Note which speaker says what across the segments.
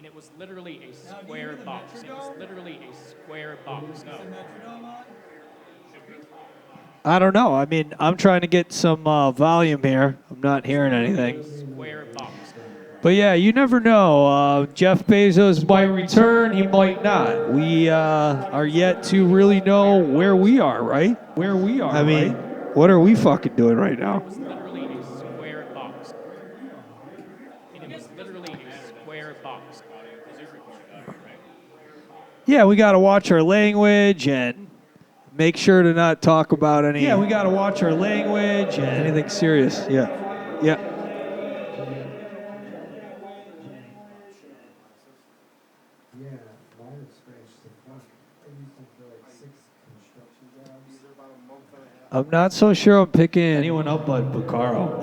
Speaker 1: And it was literally a square box. It was literally a square box. No.
Speaker 2: I don't know. I mean, I'm trying to get some volume here. I'm not hearing anything.
Speaker 1: Square box.
Speaker 2: But yeah, you never know. Jeff Bezos might return. He might not. We are yet to really know where we are, right? Where we are. I mean, what are we fucking doing right now?
Speaker 1: It was literally a square box. And it was literally a square box.
Speaker 2: Yeah, we got to watch our language and make sure to not talk about any. Yeah, we got to watch our language and anything serious. Yeah. Yeah. I'm not so sure I'm picking anyone up but Buccaro.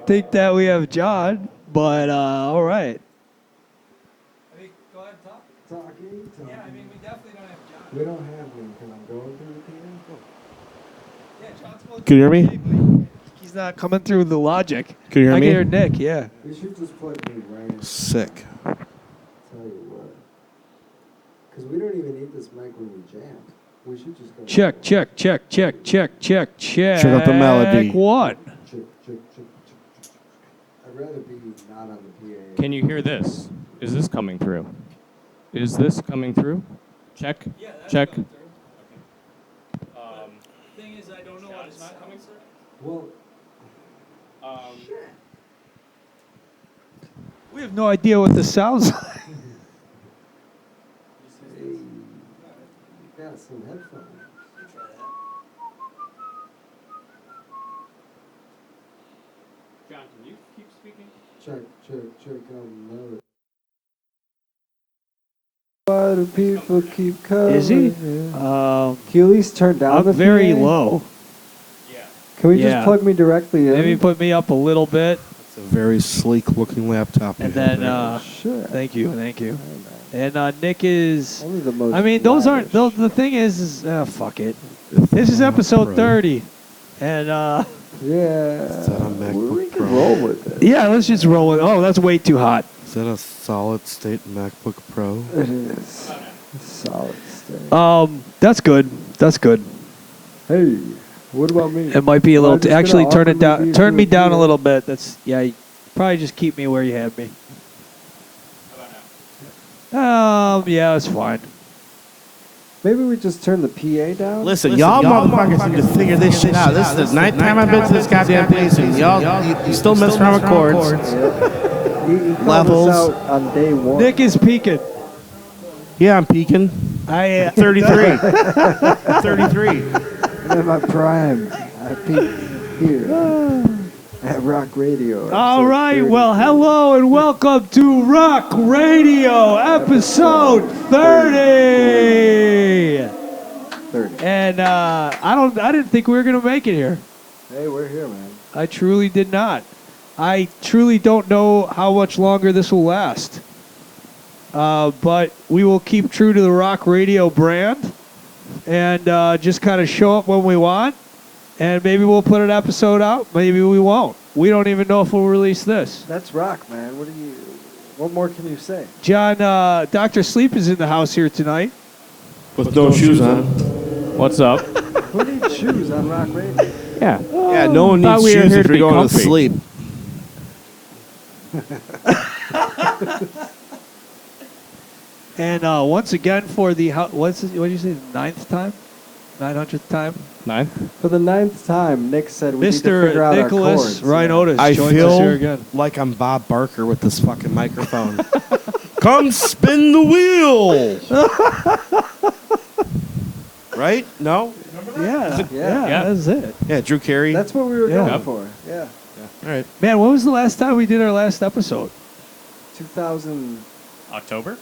Speaker 2: Think that we have John, but all right.
Speaker 3: Go ahead, talk. Talking. Yeah, I mean, we definitely don't have John.
Speaker 4: We don't have him because I'm going through the PM.
Speaker 3: Yeah, John's supposed
Speaker 5: Can you hear me?
Speaker 2: He's not coming through the logic.
Speaker 5: Can you hear
Speaker 2: I
Speaker 5: me?
Speaker 2: can hear Nick, yeah.
Speaker 4: You should just plug me right in.
Speaker 5: Sick.
Speaker 4: Tell you what. Because we don't even need this mic when we jam. We should just go.
Speaker 2: Check.
Speaker 5: Check out the melody.
Speaker 2: One.
Speaker 4: Check. I'd rather be not on the PA.
Speaker 1: Can you hear this? Is this coming through? Is this coming through? Check.
Speaker 3: Yeah, that's
Speaker 1: Check.
Speaker 3: going through. The thing is, I don't know what it's not coming through.
Speaker 4: Well,
Speaker 2: We have no idea what this sounds like.
Speaker 4: hey, you got some headphones.
Speaker 1: John, can you keep speaking?
Speaker 4: Check on the mode. Why do people keep coming?
Speaker 2: Is he?
Speaker 4: Can you at least turn down the
Speaker 2: I'm very
Speaker 4: PA?
Speaker 2: low.
Speaker 1: Yeah.
Speaker 4: Can we
Speaker 2: Yeah.
Speaker 4: just plug me directly in?
Speaker 2: Maybe put me up a little bit,
Speaker 5: It's a very sleek-looking laptop.
Speaker 2: and
Speaker 5: you have
Speaker 2: then
Speaker 5: there.
Speaker 4: Sure.
Speaker 2: thank you. And Nick is.
Speaker 4: Only the most
Speaker 2: I mean, those aren't.
Speaker 4: lavish.
Speaker 2: The thing is fuck it. This is episode
Speaker 5: Pro.
Speaker 2: 30, and
Speaker 4: Yeah.
Speaker 5: Is that a MacBook
Speaker 4: we can
Speaker 5: Pro?
Speaker 4: roll with it.
Speaker 2: yeah, let's just roll it. Oh, that's way too hot.
Speaker 5: Is that a solid-state MacBook Pro?
Speaker 4: It is. Solid state.
Speaker 2: That's good.
Speaker 4: Hey, what about me?
Speaker 2: It might be a
Speaker 4: Well,
Speaker 2: little.
Speaker 4: I'm just
Speaker 2: Actually,
Speaker 4: gonna
Speaker 2: turn it
Speaker 4: awkwardly
Speaker 2: down.
Speaker 4: be
Speaker 2: Turn me
Speaker 4: through
Speaker 2: down a
Speaker 4: here.
Speaker 2: little bit. That's you probably just keep me where you have me. Yeah, that's fine.
Speaker 4: Maybe we just turn the PA down?
Speaker 5: Listen, y'all motherfuckers need to figure this shit out. This is the ninth time I've been to this goddamn place, and you still mess around with chords.
Speaker 4: He called
Speaker 5: levels.
Speaker 4: us out on day one.
Speaker 2: Nick is peaking.
Speaker 5: Yeah, I'm peaking.
Speaker 2: I
Speaker 5: 33. 33.
Speaker 4: I'm in my prime. I peaked here at Rawk Radio.
Speaker 2: All
Speaker 4: episode
Speaker 2: right.
Speaker 4: 30.
Speaker 2: Well, hello and welcome to Rawk Radio, episode 30.
Speaker 4: 30.
Speaker 2: And I didn't think we were gonna make it here.
Speaker 4: Hey, we're here, man.
Speaker 2: I truly did not. I truly don't know how much longer this will last. But we will keep true to the Rawk Radio brand and just kind of show up when we want. And maybe we'll put an episode out. Maybe we won't. We don't even know if we'll release this.
Speaker 4: That's rock, man. What more can you say?
Speaker 2: John, Dr. Sleep is in the house here tonight.
Speaker 5: With no shoes on.
Speaker 1: What's up?
Speaker 4: Who needs shoes on Rawk Radio?
Speaker 1: Yeah.
Speaker 5: Yeah, no one
Speaker 1: Thought
Speaker 5: needs
Speaker 1: we were
Speaker 5: shoes
Speaker 1: here
Speaker 5: if
Speaker 1: to
Speaker 5: you're
Speaker 1: be
Speaker 5: going to
Speaker 1: comfy.
Speaker 5: sleep.
Speaker 2: And once again for the, what did you say, 9th time? 900th time?
Speaker 1: 9th?
Speaker 4: For the 9th time, Nick said we need to
Speaker 2: Mr.
Speaker 4: figure out
Speaker 2: Nicholas
Speaker 4: our chords.
Speaker 2: Roiniotis
Speaker 5: I
Speaker 2: joins us here
Speaker 5: feel
Speaker 2: again.
Speaker 5: like I'm Bob Barker with this fucking microphone. Come spin the wheel! Right? No?
Speaker 2: Yeah,
Speaker 4: Yeah.
Speaker 2: that's it.
Speaker 5: Yeah, Drew Carey.
Speaker 4: That's what we were
Speaker 2: Yeah.
Speaker 4: going for. Yeah.
Speaker 5: All right.
Speaker 2: Man, when was the last time we did our last episode?
Speaker 4: 2000.
Speaker 1: October?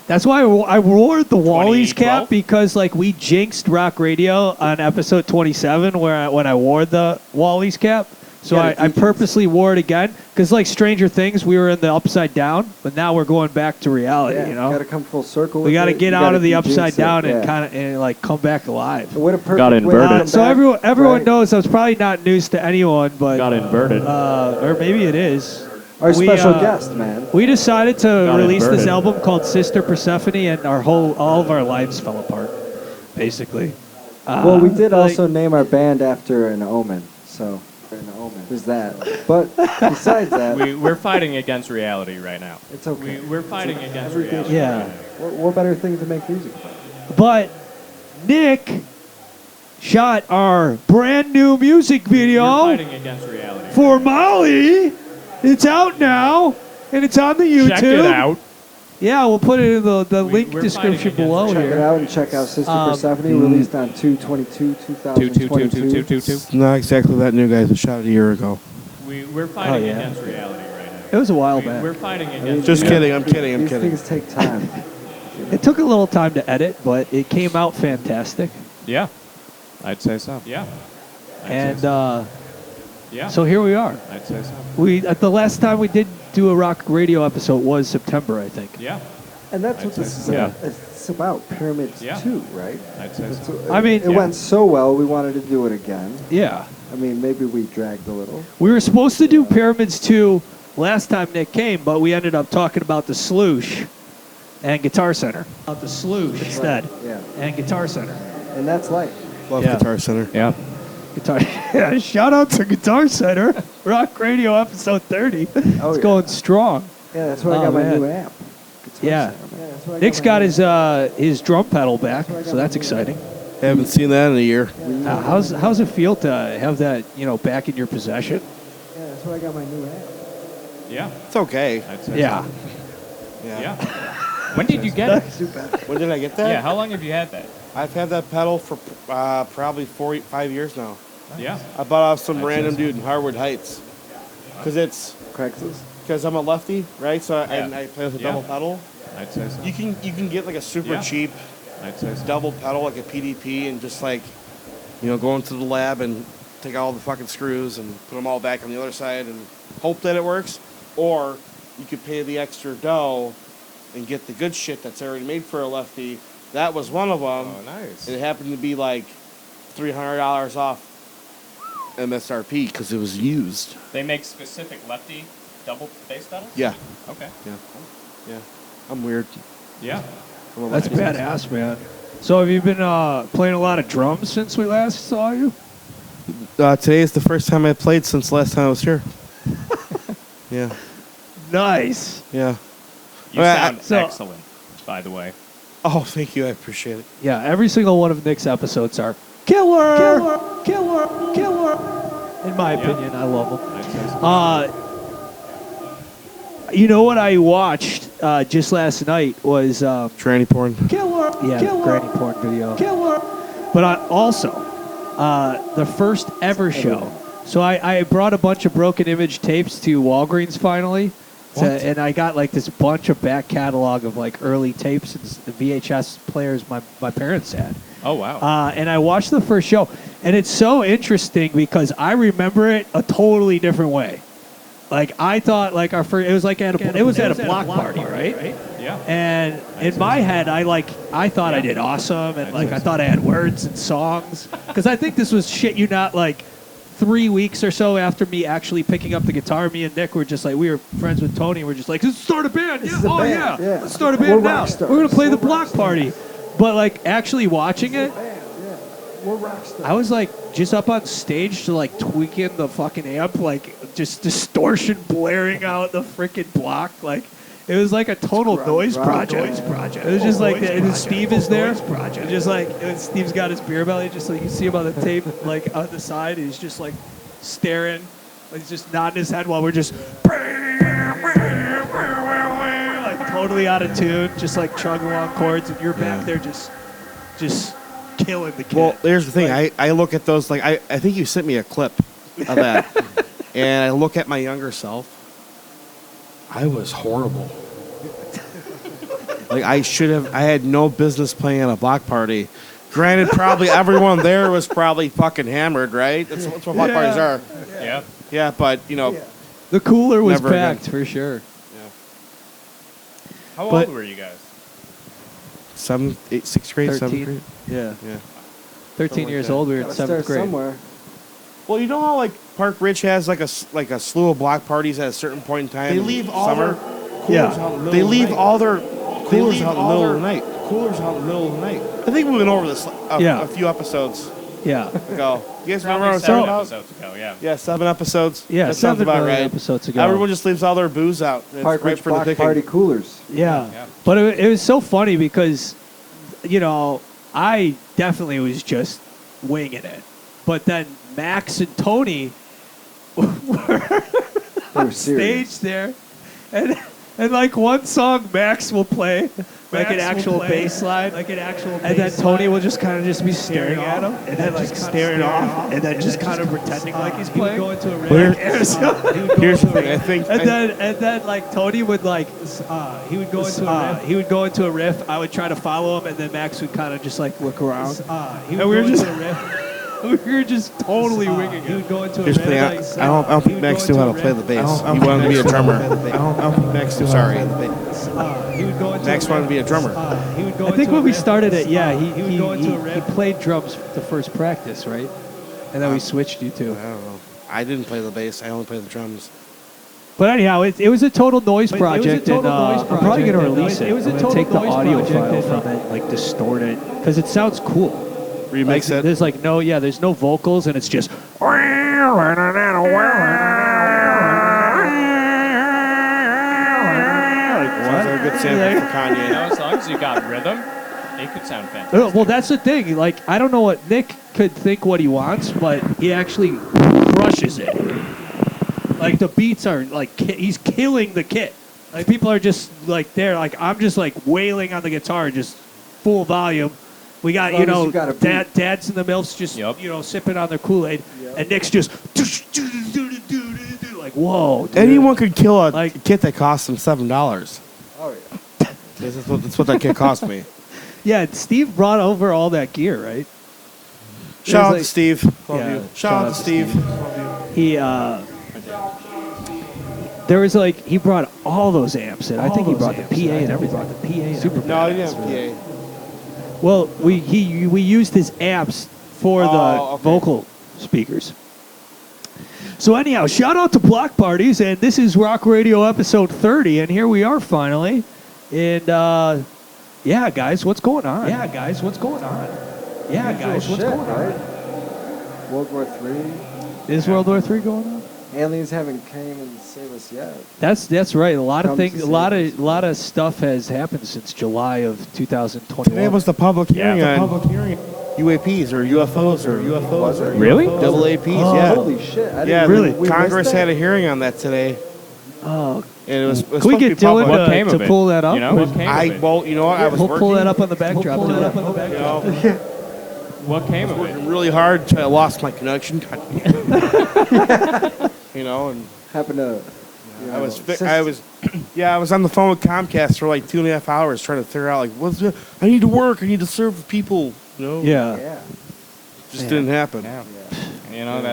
Speaker 2: That's why I wore the Wally's
Speaker 1: 2012?
Speaker 2: cap, because like we jinxed Rawk Radio on episode 27 when I wore the Wally's cap. So
Speaker 4: Yeah,
Speaker 2: I purposely wore it again because, like Stranger Things, we were in the upside down, but now we're going back to reality.
Speaker 4: Yeah,
Speaker 2: You know,
Speaker 4: got to come full circle.
Speaker 2: we got to get out of the upside down and
Speaker 4: yeah.
Speaker 2: kind of like come back alive.
Speaker 4: What a perfect
Speaker 6: Got
Speaker 4: way to
Speaker 6: inverted.
Speaker 4: come
Speaker 2: So
Speaker 4: back,
Speaker 2: everyone
Speaker 4: right?
Speaker 2: knows that's probably not news to anyone, but
Speaker 6: Got inverted.
Speaker 2: or maybe it is.
Speaker 4: Our
Speaker 2: we,
Speaker 4: special
Speaker 2: uh,
Speaker 4: guest, man.
Speaker 2: We decided to
Speaker 6: Got
Speaker 2: release this
Speaker 6: inverted.
Speaker 2: album called Sister Persephone, and all of our lives fell apart, basically.
Speaker 4: Well, we did
Speaker 2: like-
Speaker 4: also name our band after an omen, so there's that. But besides that,
Speaker 6: We're fighting against reality right now.
Speaker 4: it's okay.
Speaker 6: We're fighting against
Speaker 4: Everything-
Speaker 6: reality.
Speaker 2: Yeah.
Speaker 4: What better thing to make music about?
Speaker 2: But Nick shot our brand new music
Speaker 6: We're
Speaker 2: video
Speaker 6: fighting against reality.
Speaker 2: for Molly. It's out now, and it's on the YouTube.
Speaker 6: Check it out.
Speaker 2: Yeah, we'll put it in the link
Speaker 6: we're
Speaker 2: description
Speaker 6: fighting
Speaker 2: below
Speaker 4: Check it
Speaker 2: here.
Speaker 4: out and check out Sister Persephone, released on 2/22/2022.
Speaker 6: 2.
Speaker 5: Not exactly that new, guys. It shot it a year ago.
Speaker 6: We're fighting
Speaker 2: yeah.
Speaker 6: against reality right now.
Speaker 2: It was a while back.
Speaker 6: We're fighting against.
Speaker 5: Just
Speaker 6: reality.
Speaker 5: kidding. I'm kidding. I'm
Speaker 4: These
Speaker 5: kidding.
Speaker 4: things take time.
Speaker 2: It took a little time to edit, but it came out fantastic.
Speaker 6: Yeah, I'd say so. Yeah.
Speaker 2: And
Speaker 6: Yeah.
Speaker 2: so here we are.
Speaker 6: I'd say so.
Speaker 2: The last time we did do a Rawk Radio episode was September, I think.
Speaker 6: Yeah.
Speaker 4: And that's what this is
Speaker 6: Yeah.
Speaker 4: about. It's about Pyramids
Speaker 6: Yeah.
Speaker 4: 2, right?
Speaker 6: I'd say so.
Speaker 2: I mean-
Speaker 4: it went so well, we wanted to do it again.
Speaker 2: Yeah.
Speaker 4: I mean, maybe we dragged a little.
Speaker 2: We were supposed to do Pyramids 2 last time Nick came, but we ended up talking about the Sloosh and Guitar Center. About the Sloosh instead.
Speaker 4: Yeah.
Speaker 2: And Guitar Center.
Speaker 4: And that's life.
Speaker 5: Love
Speaker 2: Yeah.
Speaker 5: Guitar Center.
Speaker 6: Yeah.
Speaker 2: Guitar. Yeah, shout out to Guitar Center. Rawk Radio episode 30.
Speaker 4: Oh,
Speaker 2: It's
Speaker 4: yeah.
Speaker 2: going strong.
Speaker 4: Yeah, that's where I
Speaker 2: Oh,
Speaker 4: got my
Speaker 2: man.
Speaker 4: new amp. Guitar
Speaker 2: Yeah.
Speaker 4: Center, man. That's where I
Speaker 2: Nick's
Speaker 4: my
Speaker 2: got
Speaker 4: new
Speaker 2: his drum pedal back, so that's exciting.
Speaker 5: Haven't seen that in a year.
Speaker 2: How's it feel to have that back in your possession?
Speaker 4: Yeah, that's where I got my new amp.
Speaker 6: Yeah.
Speaker 5: It's okay.
Speaker 6: I'd say
Speaker 2: Yeah.
Speaker 6: so. Yeah. When did you get it?
Speaker 5: When did I get that?
Speaker 6: Yeah. How long have you had that?
Speaker 5: I've had that pedal for probably 5 years now.
Speaker 6: Yeah.
Speaker 5: I bought off some
Speaker 6: I'd say
Speaker 5: random
Speaker 6: so.
Speaker 5: dude in Harwood Heights.
Speaker 4: Craigslist.
Speaker 5: Because I'm a lefty, right? So
Speaker 6: Yeah.
Speaker 5: I play with a
Speaker 6: Yeah.
Speaker 5: double pedal.
Speaker 6: I'd say so.
Speaker 5: You can get like a super
Speaker 6: Yeah.
Speaker 5: cheap
Speaker 6: I'd say so.
Speaker 5: double pedal, like a PDP, and just like, go into the lab and take all the fucking screws and put them all back on the other side and hope that it works. Or you could pay the extra dough and get the good shit that's already made for a lefty. That was one of them.
Speaker 6: Oh, nice.
Speaker 5: And it happened to be like $300 off MSRP because it was used.
Speaker 6: They make specific lefty double bass pedals?
Speaker 5: Yeah,
Speaker 6: Okay.
Speaker 5: yeah. I'm weird.
Speaker 6: Yeah.
Speaker 5: I'm a
Speaker 2: That's
Speaker 5: lefty.
Speaker 2: badass, man. So have you been playing a lot of drums since we last saw you?
Speaker 5: Today is the first time I played since last time I was here. Yeah,
Speaker 2: Nice.
Speaker 5: yeah.
Speaker 6: You
Speaker 5: Well,
Speaker 6: sound
Speaker 2: so-
Speaker 6: excellent, by the way.
Speaker 5: Oh, thank you. I appreciate it.
Speaker 2: Yeah, every single one of Nick's episodes are killer. In my opinion, I love them.
Speaker 6: I'd say so.
Speaker 2: You know what I watched just last night was
Speaker 5: Tranny porn.
Speaker 2: the granny porn video. But I also the first ever show. So I brought a bunch of Broken Image tapes to Walgreens finally. And I got like this bunch of back catalog of like early tapes and the VHS players my parents had.
Speaker 6: Oh, wow.
Speaker 2: And I watched the first show, and it's so interesting because I remember it a totally different way. Like I thought, like our first, it was at a block party, right?
Speaker 6: Yeah.
Speaker 2: And in my head, I thought I did awesome, and like I thought I had words and songs, because I think this was shit you not like 3 weeks or so after me actually picking up the guitar. Me and Nick were just like, we were friends with Tony, and we're just like, let's start a band.
Speaker 4: This
Speaker 2: Yeah,
Speaker 4: is a
Speaker 2: oh
Speaker 4: band,
Speaker 2: yeah,
Speaker 4: yeah.
Speaker 2: let's start a
Speaker 4: We're
Speaker 2: band now.
Speaker 4: rock stars.
Speaker 2: We're gonna play the
Speaker 4: We're rock
Speaker 2: block party. But like actually watching it,
Speaker 4: We're rock stars.
Speaker 2: I was like just up on stage to like tweaking the fucking amp, like just distortion blaring out the freaking block. Like it was like a total noise project. It was just like, and Steve is there. And just like, and Steve's got his beer belly, just like you see him on the tape, like on the side. He's just like staring, like he's just nodding his head while we're just like totally out of tune, just like chugging along chords, and you're back there just killing the kid.
Speaker 5: Well, here's the thing. I look at those, like, I think you sent me a clip of that. And I look at my younger self. I was horrible. Like, I had no business playing at a block party. Granted, probably everyone there was probably fucking hammered, right? That's what block parties are.
Speaker 6: Yeah.
Speaker 5: Yeah, but
Speaker 2: The cooler was
Speaker 5: Never again.
Speaker 2: packed for sure.
Speaker 6: How
Speaker 2: But-
Speaker 6: old were you guys?
Speaker 5: 6th grade, 7th
Speaker 2: 13.
Speaker 5: grade.
Speaker 2: Yeah.
Speaker 5: Yeah.
Speaker 2: 13
Speaker 5: like
Speaker 2: years
Speaker 5: that.
Speaker 2: old. We were in
Speaker 4: Gotta
Speaker 2: 7th
Speaker 4: start
Speaker 2: grade.
Speaker 4: somewhere.
Speaker 5: Well, you know how like Park Ridge has like a slew of block parties at a certain point in time. They leave all their
Speaker 2: Yeah.
Speaker 5: They leave all their coolers out in the middle of the night. Coolers out in the middle of the night. I think we went over this a few episodes
Speaker 2: Yeah.
Speaker 5: ago. You guys remember what I
Speaker 6: Probably
Speaker 5: was
Speaker 6: 7
Speaker 5: talking about?
Speaker 6: episodes ago, yeah.
Speaker 5: Yeah, 7 episodes.
Speaker 2: Yeah,
Speaker 5: that sounds
Speaker 2: 7
Speaker 5: about
Speaker 2: million
Speaker 5: right.
Speaker 2: episodes ago.
Speaker 5: Everyone just leaves all their booze out. It's
Speaker 4: Park
Speaker 5: right
Speaker 4: Ridge
Speaker 5: for the
Speaker 4: Block
Speaker 5: picking.
Speaker 4: Party coolers.
Speaker 2: Yeah.
Speaker 6: Yeah.
Speaker 2: But it was so funny because, I definitely was just winging it. But then Max and Tony were
Speaker 4: They were serious.
Speaker 2: stage there. And like one song Max will play, like an actual bass line. And then Tony will just kind of just be staring at him. And then like staring off. And then just kind of pretending like he's playing.
Speaker 5: Here's the thing. I think.
Speaker 2: And then like Tony would like he would go into a riff. I would try to follow him, and then Max would kind of just like look around. And we were just totally winging it. He would go into
Speaker 5: Here's the thing. I don't think Max knew how to play the bass. He wanted to be a drummer. I don't think Max knew. Sorry. Max wanted to be a drummer.
Speaker 2: I think when we started it, he played drums the first practice, right? And then we switched you
Speaker 5: I
Speaker 2: to.
Speaker 5: don't know. I didn't play the bass. I only played the drums.
Speaker 2: But anyhow, it was a total noise project, and I'm probably going to release it. It was a total take the audio file from it, like distort it, because it sounds cool.
Speaker 5: Remix it.
Speaker 2: There's like there's no vocals, and it's just.
Speaker 5: Sounds like a good sample for Kanye.
Speaker 6: As long as you got rhythm, it could sound fantastic.
Speaker 2: Well, that's the thing. Like, I don't know what Nick could think what he wants, but he actually crushes it. Like, the beats are like he's killing the kit. Like, people are just like there. Like, I'm just like wailing on the guitar, just full volume. We got
Speaker 4: As long as you got a beat.
Speaker 2: dads and the milfs just sipping on their Kool-Aid, and Nick's just like, whoa. Dude.
Speaker 5: Anyone could kill a
Speaker 2: Like-
Speaker 5: kit that cost them $7.
Speaker 4: Oh, yeah.
Speaker 5: That's what that kit cost me.
Speaker 2: Yeah, and Steve brought over all that gear, right?
Speaker 5: Shout out
Speaker 2: like-
Speaker 5: to Steve. Love
Speaker 2: Yeah,
Speaker 5: you. Shout out to Steve.
Speaker 2: He there was like he brought all those amps in. I think he brought the PA and everything. Super.
Speaker 5: No, he didn't have PA.
Speaker 2: Well, we used his amps for the
Speaker 5: okay.
Speaker 2: vocal speakers. So anyhow, shout out to Block Parties, and this is Rawk Radio episode 30, and here we are finally. And yeah, guys, what's going on?
Speaker 4: Usual shit, right? World War III.
Speaker 2: Is World War III going on?
Speaker 4: Aliens haven't came and saved us yet.
Speaker 2: That's right. A lot of
Speaker 4: Come
Speaker 2: things,
Speaker 4: to
Speaker 2: a lot
Speaker 4: save
Speaker 2: of stuff has happened since July of 2021.
Speaker 5: Today was the public hearing
Speaker 6: Yeah.
Speaker 5: on UAPs or UFOs or
Speaker 4: Was it?
Speaker 6: Really?
Speaker 5: double APs.
Speaker 2: Oh,
Speaker 5: yeah.
Speaker 4: Holy shit. I didn't
Speaker 5: Yeah,
Speaker 2: Really?
Speaker 4: we
Speaker 5: Congress
Speaker 4: missed that?
Speaker 5: had a hearing on that today,
Speaker 2: Oh,
Speaker 5: and it was
Speaker 2: can we
Speaker 5: supposed to
Speaker 2: get
Speaker 5: be public.
Speaker 2: Dylan
Speaker 6: What came
Speaker 2: to
Speaker 6: of it?
Speaker 2: pull that up?
Speaker 6: You know, what came of it?
Speaker 5: Well, you know what? I was
Speaker 2: We'll
Speaker 5: working.
Speaker 2: pull that up on the backdrop.
Speaker 5: You know,
Speaker 6: What came of it?
Speaker 5: working really hard until I lost my connection. And
Speaker 4: Happened to.
Speaker 5: I was on the phone with Comcast for like 2.5 hours trying to figure out I need to work. I need to serve the people.
Speaker 2: Yeah.
Speaker 4: Yeah.
Speaker 5: Just didn't happen.
Speaker 6: Yeah. You know, it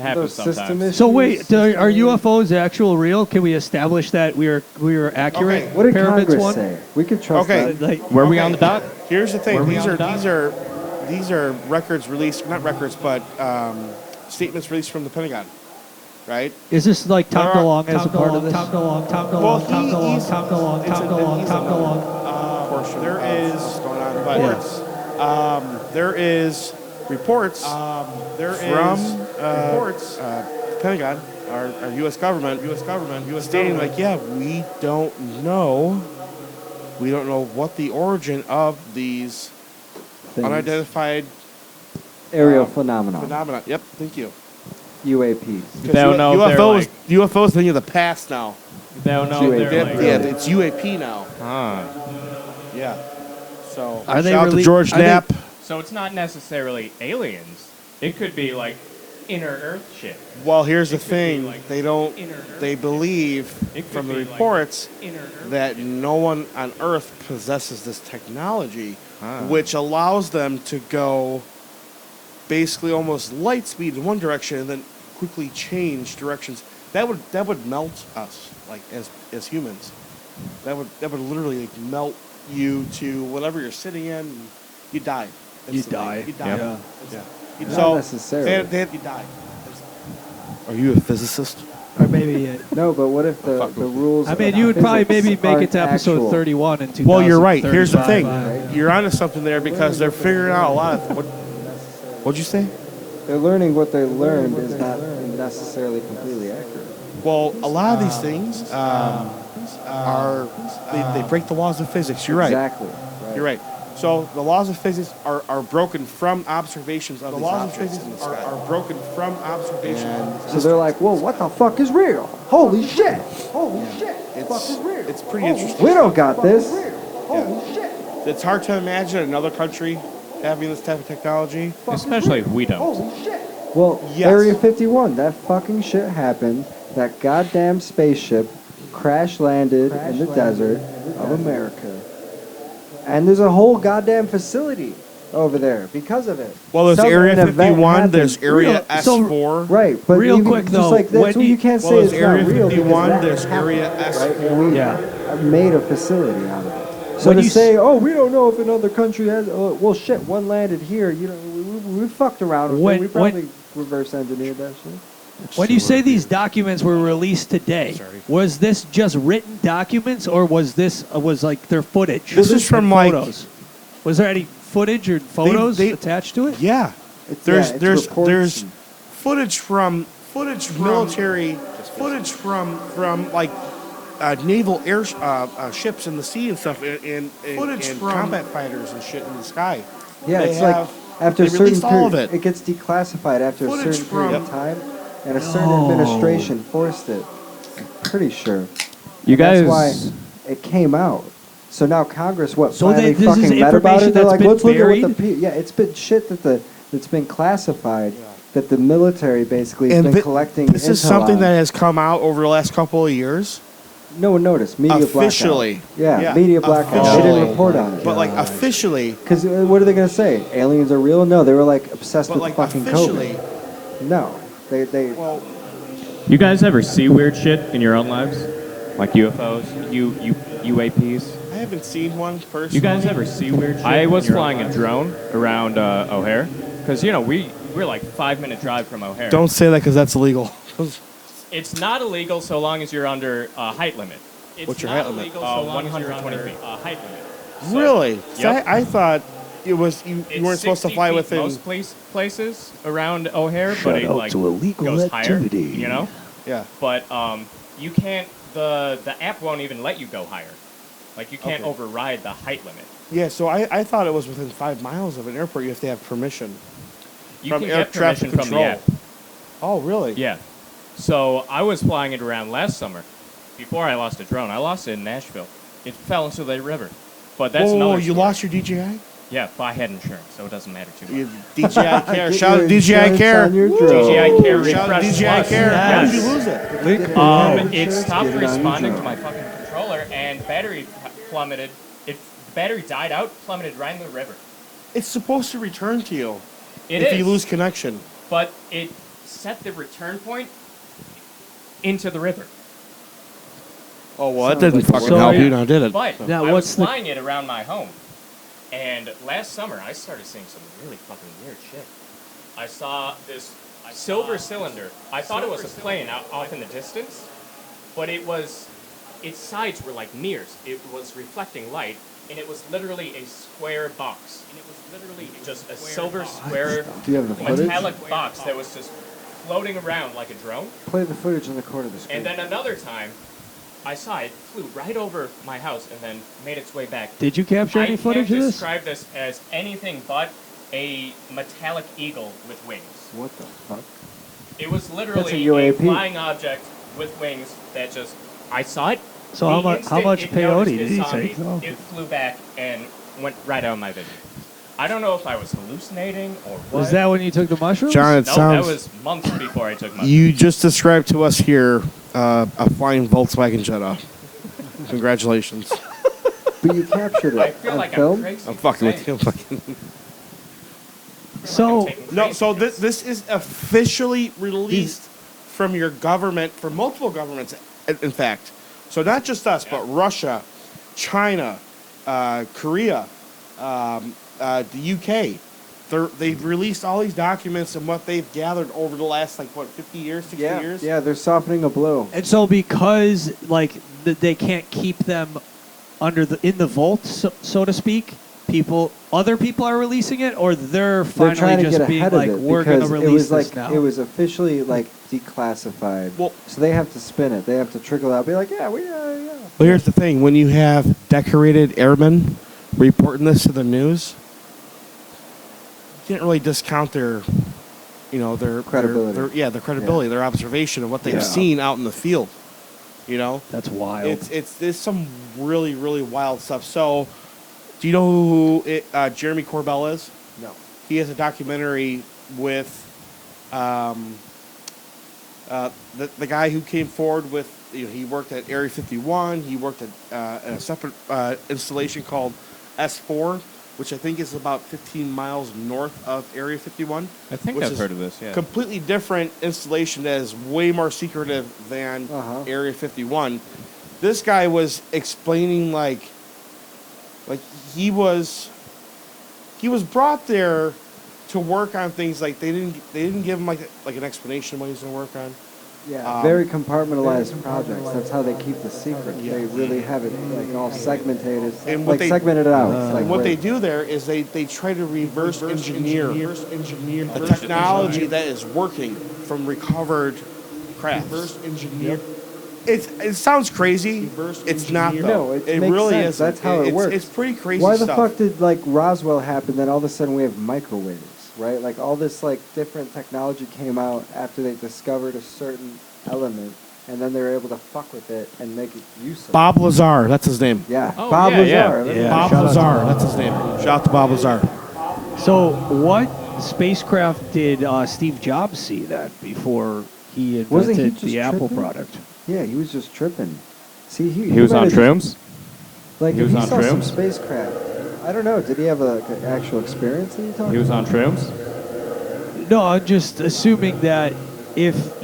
Speaker 6: happens
Speaker 4: Those system
Speaker 6: sometimes.
Speaker 4: issues.
Speaker 2: So wait, are UFOs actual real? Can we establish that we were accurate?
Speaker 5: Okay.
Speaker 4: What did
Speaker 2: Paravitz
Speaker 4: Congress
Speaker 2: one?
Speaker 4: say? We could trust
Speaker 5: Okay.
Speaker 4: that.
Speaker 2: Like,
Speaker 6: Were we on the dot?
Speaker 5: Here's the thing.
Speaker 6: Were we
Speaker 5: These
Speaker 6: on
Speaker 5: are
Speaker 6: the
Speaker 5: these are records released, not records, but statements released from the Pentagon, right?
Speaker 2: is this like Tom
Speaker 5: There are-
Speaker 2: DeLonge as a part of this?
Speaker 5: Well, portion. There is what's going on, but there is reports. Reports. Pentagon, our U.S. government, stating we don't know. We don't know what the origin of these
Speaker 4: Things.
Speaker 5: unidentified
Speaker 4: Aerial phenomenon.
Speaker 5: phenomena. Yep, thank you.
Speaker 4: UAPs.
Speaker 6: They don't know if they're
Speaker 5: UFOs.
Speaker 6: like-
Speaker 5: UFOs thing of the past now.
Speaker 6: They don't know if they're like.
Speaker 5: Yeah, it's UAP now. Yeah. So
Speaker 2: Are they
Speaker 5: shout out to
Speaker 2: really-
Speaker 5: George
Speaker 2: are they-
Speaker 5: Knapp.
Speaker 6: So it's not necessarily aliens. It could be like inner Earth shit.
Speaker 5: Well, here's the
Speaker 6: It could be
Speaker 5: thing.
Speaker 6: like
Speaker 5: They don't.
Speaker 6: inner Earth.
Speaker 5: They believe
Speaker 6: It could
Speaker 5: from the
Speaker 6: be like
Speaker 5: reports
Speaker 6: Inner Earth.
Speaker 5: that no one on Earth possesses this technology,
Speaker 6: Ah.
Speaker 5: which allows them to go basically almost light speed in one direction and then quickly change directions. That would melt us, like as humans. That would literally like, melt you to whatever you're sitting in. And you die.
Speaker 2: You die.
Speaker 5: You die.
Speaker 2: Yeah.
Speaker 5: Yeah.
Speaker 4: Not necessarily.
Speaker 5: You die. Are you a physicist?
Speaker 2: Or maybe.
Speaker 4: No, but what if the rules?
Speaker 2: I mean,
Speaker 4: of
Speaker 2: you would probably
Speaker 4: physics
Speaker 2: maybe make it to
Speaker 4: aren't
Speaker 2: episode
Speaker 4: actual?
Speaker 2: 31 in 2035.
Speaker 5: Well, you're right. Here's the thing.
Speaker 2: Right.
Speaker 5: You're onto something there because they're figuring out a lot of. What'd you say?
Speaker 4: They're learning what they learned is not necessarily completely accurate.
Speaker 5: Well, a lot of these things are they break the laws of physics. You're right.
Speaker 4: Exactly. Right.
Speaker 5: You're right. So the laws of physics are broken from observations of these objects in the sky. Are broken from observations.
Speaker 4: So they're like, "Whoa, what the fuck is real? Holy shit! Holy shit! What the fuck is real?
Speaker 5: It's pretty interesting.
Speaker 4: We don't got this. Holy shit!
Speaker 5: It's hard to imagine another country having this type of technology.
Speaker 6: Especially if we don't.
Speaker 4: Holy shit! Well,
Speaker 5: Yes.
Speaker 4: Area 51, that fucking shit happened. That goddamn spaceship crash landed in the desert of America. And there's a whole goddamn facility over there because of it.
Speaker 5: Well, there's
Speaker 4: Some
Speaker 5: Area
Speaker 4: event
Speaker 5: 51, there's
Speaker 4: happened.
Speaker 5: Area
Speaker 2: So-
Speaker 5: S4.
Speaker 4: Right, but
Speaker 2: Real
Speaker 4: even
Speaker 2: quick,
Speaker 4: just
Speaker 2: though,
Speaker 4: like that's
Speaker 2: when
Speaker 4: what
Speaker 2: you-
Speaker 4: you can't
Speaker 5: Well,
Speaker 4: say
Speaker 5: there's
Speaker 4: it's
Speaker 5: Area
Speaker 4: not real.
Speaker 5: 51,
Speaker 4: because
Speaker 5: there's
Speaker 4: that
Speaker 5: Area
Speaker 4: happened,
Speaker 5: S4.
Speaker 4: right? And we
Speaker 2: Yeah.
Speaker 4: made a facility out of it. So
Speaker 2: When
Speaker 4: to
Speaker 2: you
Speaker 4: say, oh, we don't know if another country has, well, shit, one landed here. You know, we fucked around with
Speaker 2: When-
Speaker 4: it. We probably reverse engineered that shit.
Speaker 2: When you say these documents were released today, was this just written documents, or was this like their footage?
Speaker 5: This is from,
Speaker 2: and
Speaker 5: like-
Speaker 2: photos. Was there any footage or photos
Speaker 5: they-
Speaker 2: attached to it?
Speaker 5: Yeah.
Speaker 4: It's
Speaker 5: There's
Speaker 4: reports and-
Speaker 5: footage from military footage from like naval air ships in the sea and stuff and footage from combat fighters and shit in the sky.
Speaker 4: Yeah,
Speaker 5: They
Speaker 4: it's like
Speaker 5: have-
Speaker 4: after
Speaker 5: they
Speaker 4: a certain
Speaker 5: released all of
Speaker 4: period,
Speaker 5: it.
Speaker 4: it gets declassified after a
Speaker 5: Footage
Speaker 4: certain period of
Speaker 5: from-
Speaker 4: time, and a certain administration forced it. I'm pretty sure.
Speaker 6: You guys.
Speaker 4: That's why it came out. So now Congress,
Speaker 2: So
Speaker 4: finally
Speaker 2: this is
Speaker 4: fucking met about
Speaker 2: information
Speaker 4: it. They're
Speaker 2: that's
Speaker 4: like,
Speaker 2: been
Speaker 4: let's look at what
Speaker 2: buried?
Speaker 4: yeah, it's been shit that's been classified that the military basically has
Speaker 5: And
Speaker 4: been collecting.
Speaker 5: this is
Speaker 4: intel
Speaker 5: something
Speaker 4: on.
Speaker 5: that has come out over the last couple of years.
Speaker 4: No one noticed. Media
Speaker 5: Officially.
Speaker 4: blackout. Yeah,
Speaker 5: Yeah,
Speaker 4: media blackout. They
Speaker 5: officially.
Speaker 4: didn't report on it.
Speaker 5: But like officially,
Speaker 4: Because what are they going to say? Aliens are real? No, they were like obsessed
Speaker 5: but
Speaker 4: with
Speaker 5: like
Speaker 4: fucking
Speaker 5: officially,
Speaker 4: COVID. No, they
Speaker 5: well,
Speaker 6: You guys ever see weird shit in your own lives? Like UFOs, UAPs?
Speaker 5: I haven't seen one personally.
Speaker 6: You guys ever see weird shit? I was flying a drone around O'Hare because we're like 5-minute drive from O'Hare.
Speaker 5: Don't say that because that's illegal.
Speaker 6: It's not illegal so long as you're under height limit. It's
Speaker 5: What's your
Speaker 6: not
Speaker 5: height limit?
Speaker 6: illegal so long as you're 120 feet. Height limit. So,
Speaker 5: Really? See,
Speaker 6: Yep.
Speaker 5: I thought it was you
Speaker 6: It's
Speaker 5: weren't supposed to
Speaker 6: 60
Speaker 5: fly
Speaker 6: feet
Speaker 5: within.
Speaker 6: most places around O'Hare,
Speaker 2: Shout
Speaker 6: but it
Speaker 2: out
Speaker 6: like
Speaker 2: to illegal
Speaker 6: goes
Speaker 2: activity.
Speaker 6: higher. You know,
Speaker 5: Yeah.
Speaker 6: but you can't. The app won't even let you go higher. Like you can't
Speaker 5: Okay.
Speaker 6: override the height limit.
Speaker 5: Yeah. So I thought it was within 5 miles of an airport. You have to have permission.
Speaker 6: You
Speaker 5: From
Speaker 6: can
Speaker 5: air
Speaker 6: get permission
Speaker 5: traffic
Speaker 6: from
Speaker 5: control.
Speaker 6: the app.
Speaker 5: Oh, really?
Speaker 6: Yeah. So I was flying it around last summer. Before I lost a drone, I lost it in Nashville. It fell into the river. But that's
Speaker 5: Whoa,
Speaker 6: another
Speaker 5: you
Speaker 6: story.
Speaker 5: lost your DJI?
Speaker 6: Yeah, but I had insurance, so it doesn't matter too much.
Speaker 5: You DJI Care.
Speaker 4: Get
Speaker 5: Shout out
Speaker 4: your
Speaker 5: DJI
Speaker 4: insurance
Speaker 5: Care.
Speaker 4: on your
Speaker 5: Woo!
Speaker 4: drone.
Speaker 6: DJI Care
Speaker 5: Shout out
Speaker 6: Refresh
Speaker 5: DJI
Speaker 6: Plus.
Speaker 5: Care. How did you
Speaker 6: Yes.
Speaker 5: lose it?
Speaker 6: It
Speaker 4: Insurance,
Speaker 6: stopped
Speaker 4: get it on your
Speaker 6: responding to
Speaker 4: drone.
Speaker 6: my fucking controller, and battery plummeted. The battery died out, plummeted right in the river.
Speaker 5: It's supposed to return to you
Speaker 6: It
Speaker 5: if
Speaker 6: is,
Speaker 5: you lose connection.
Speaker 6: but it set the return point into the river.
Speaker 5: Oh well, that
Speaker 4: Sounds
Speaker 5: didn't
Speaker 4: like
Speaker 5: fucking
Speaker 2: so-
Speaker 5: help you, now did it?
Speaker 6: But
Speaker 2: Now,
Speaker 6: I
Speaker 2: what's
Speaker 6: was
Speaker 2: the-
Speaker 6: flying it around my home, and last summer I started seeing some really fucking weird shit. I saw this silver cylinder. I thought it was a plane out off in the distance, but its sides were like mirrors. It was reflecting light, and it was literally a square box. And it was literally just a silver square
Speaker 4: Do you have the footage?
Speaker 6: metallic box that was just floating around like a drone.
Speaker 4: Play the footage in the corner of the screen.
Speaker 6: And then another time, I saw it flew right over my house and then made its way back.
Speaker 2: Did you capture any footage
Speaker 6: I
Speaker 2: of
Speaker 6: can't
Speaker 2: this?
Speaker 6: describe this as anything but a metallic eagle with wings.
Speaker 4: What the fuck?
Speaker 6: It was
Speaker 4: That's
Speaker 6: literally
Speaker 4: a
Speaker 6: a
Speaker 4: UAP.
Speaker 6: flying object with wings that just. I saw it.
Speaker 2: So
Speaker 6: the
Speaker 2: how
Speaker 6: instant
Speaker 2: much
Speaker 6: it
Speaker 2: peyote
Speaker 6: noticed
Speaker 2: did
Speaker 6: it
Speaker 2: he
Speaker 6: saw
Speaker 2: take?
Speaker 6: me,
Speaker 2: Oh.
Speaker 6: It flew back and went right out of my vision. I don't know if I was hallucinating or what.
Speaker 2: Was that when you took the mushrooms?
Speaker 5: John, it
Speaker 6: No,
Speaker 5: sounds.
Speaker 6: that was months before I took my.
Speaker 5: You just described to us here a flying Volkswagen Jetta. Congratulations.
Speaker 4: But you captured
Speaker 6: I
Speaker 4: it
Speaker 6: feel
Speaker 4: on
Speaker 6: like
Speaker 4: film?
Speaker 6: I'm crazy.
Speaker 5: I'm fucking with
Speaker 6: saying.
Speaker 5: you. I'm fucking-
Speaker 2: So
Speaker 6: taking
Speaker 5: No,
Speaker 6: crazy
Speaker 5: so
Speaker 6: pills.
Speaker 5: this is officially released from your government, from multiple governments, in fact. So not just us, but Russia, China, Korea, the UK. They've released all these documents and what they've gathered over the last, 50 years, 60 years?
Speaker 4: Yeah, they're softening a blow.
Speaker 2: And so because they can't keep them in the vault, so to speak, other people are releasing it, or they're finally
Speaker 4: trying to
Speaker 2: just
Speaker 4: get
Speaker 2: being
Speaker 4: ahead
Speaker 2: like,
Speaker 4: of it
Speaker 2: we're going to
Speaker 4: because
Speaker 2: release this now.
Speaker 4: It was officially declassified.
Speaker 5: Well-
Speaker 4: so they have to spin it. They have to trickle out. Be like, yeah.
Speaker 5: Well, here's the thing. When you have decorated airmen reporting this to the news, you can't really discount their
Speaker 4: Credibility.
Speaker 5: their credibility, their observation of what they've seen out in the field.
Speaker 2: That's wild.
Speaker 5: It's some really, really wild stuff. So, do you know who Jeremy Corbell is?
Speaker 4: No.
Speaker 5: He has a documentary with the guy who came forward with, he worked at Area 51. He worked at a separate installation called S4, which I think is about 15 miles north of Area 51.
Speaker 6: I think
Speaker 5: which
Speaker 6: I've
Speaker 5: is
Speaker 6: heard of this, yeah.
Speaker 5: Completely different installation that is way more secretive than Area 51. This guy was explaining like he was brought there to work on things like they didn't give him like an explanation of what he was going to work on.
Speaker 4: Yeah, very compartmentalized projects. That's how they keep the secret.
Speaker 5: Yeah.
Speaker 4: They really have it all segmented.
Speaker 5: And what
Speaker 4: segmented out. It's
Speaker 5: And what they do there is they try to reverse engineer the technology that is working from recovered crafts. Reverse engineer. It sounds crazy. It's not though.
Speaker 4: No, it makes
Speaker 5: really
Speaker 4: sense.
Speaker 5: is.
Speaker 4: That's how it works.
Speaker 5: It's pretty crazy.
Speaker 4: Why the
Speaker 5: stuff.
Speaker 4: fuck did Roswell happen? Then all of a sudden we have microwaves, right? Like all this different technology came out after they discovered a certain element, and then they were able to fuck with it and make it useful.
Speaker 5: Bob Lazar, that's his name.
Speaker 4: Yeah,
Speaker 6: Oh,
Speaker 4: Bob
Speaker 6: yeah,
Speaker 4: Lazar.
Speaker 6: yeah.
Speaker 5: Bob Lazar, that's his name. Shout out to Bob Lazar.
Speaker 2: So what spacecraft did Steve Jobs see then before he
Speaker 4: Wasn't he
Speaker 2: invented
Speaker 4: just
Speaker 2: the Apple
Speaker 4: tripping?
Speaker 2: product?
Speaker 4: Yeah, he was just tripping. See,
Speaker 6: He was on shrooms?
Speaker 4: He
Speaker 6: He was
Speaker 4: if he
Speaker 6: on
Speaker 4: saw some
Speaker 6: shrooms?
Speaker 4: spacecraft. I don't know. Did he have an actual experience that you talking
Speaker 6: He was
Speaker 4: about?
Speaker 6: on shrooms?
Speaker 2: No, I'm just assuming that if,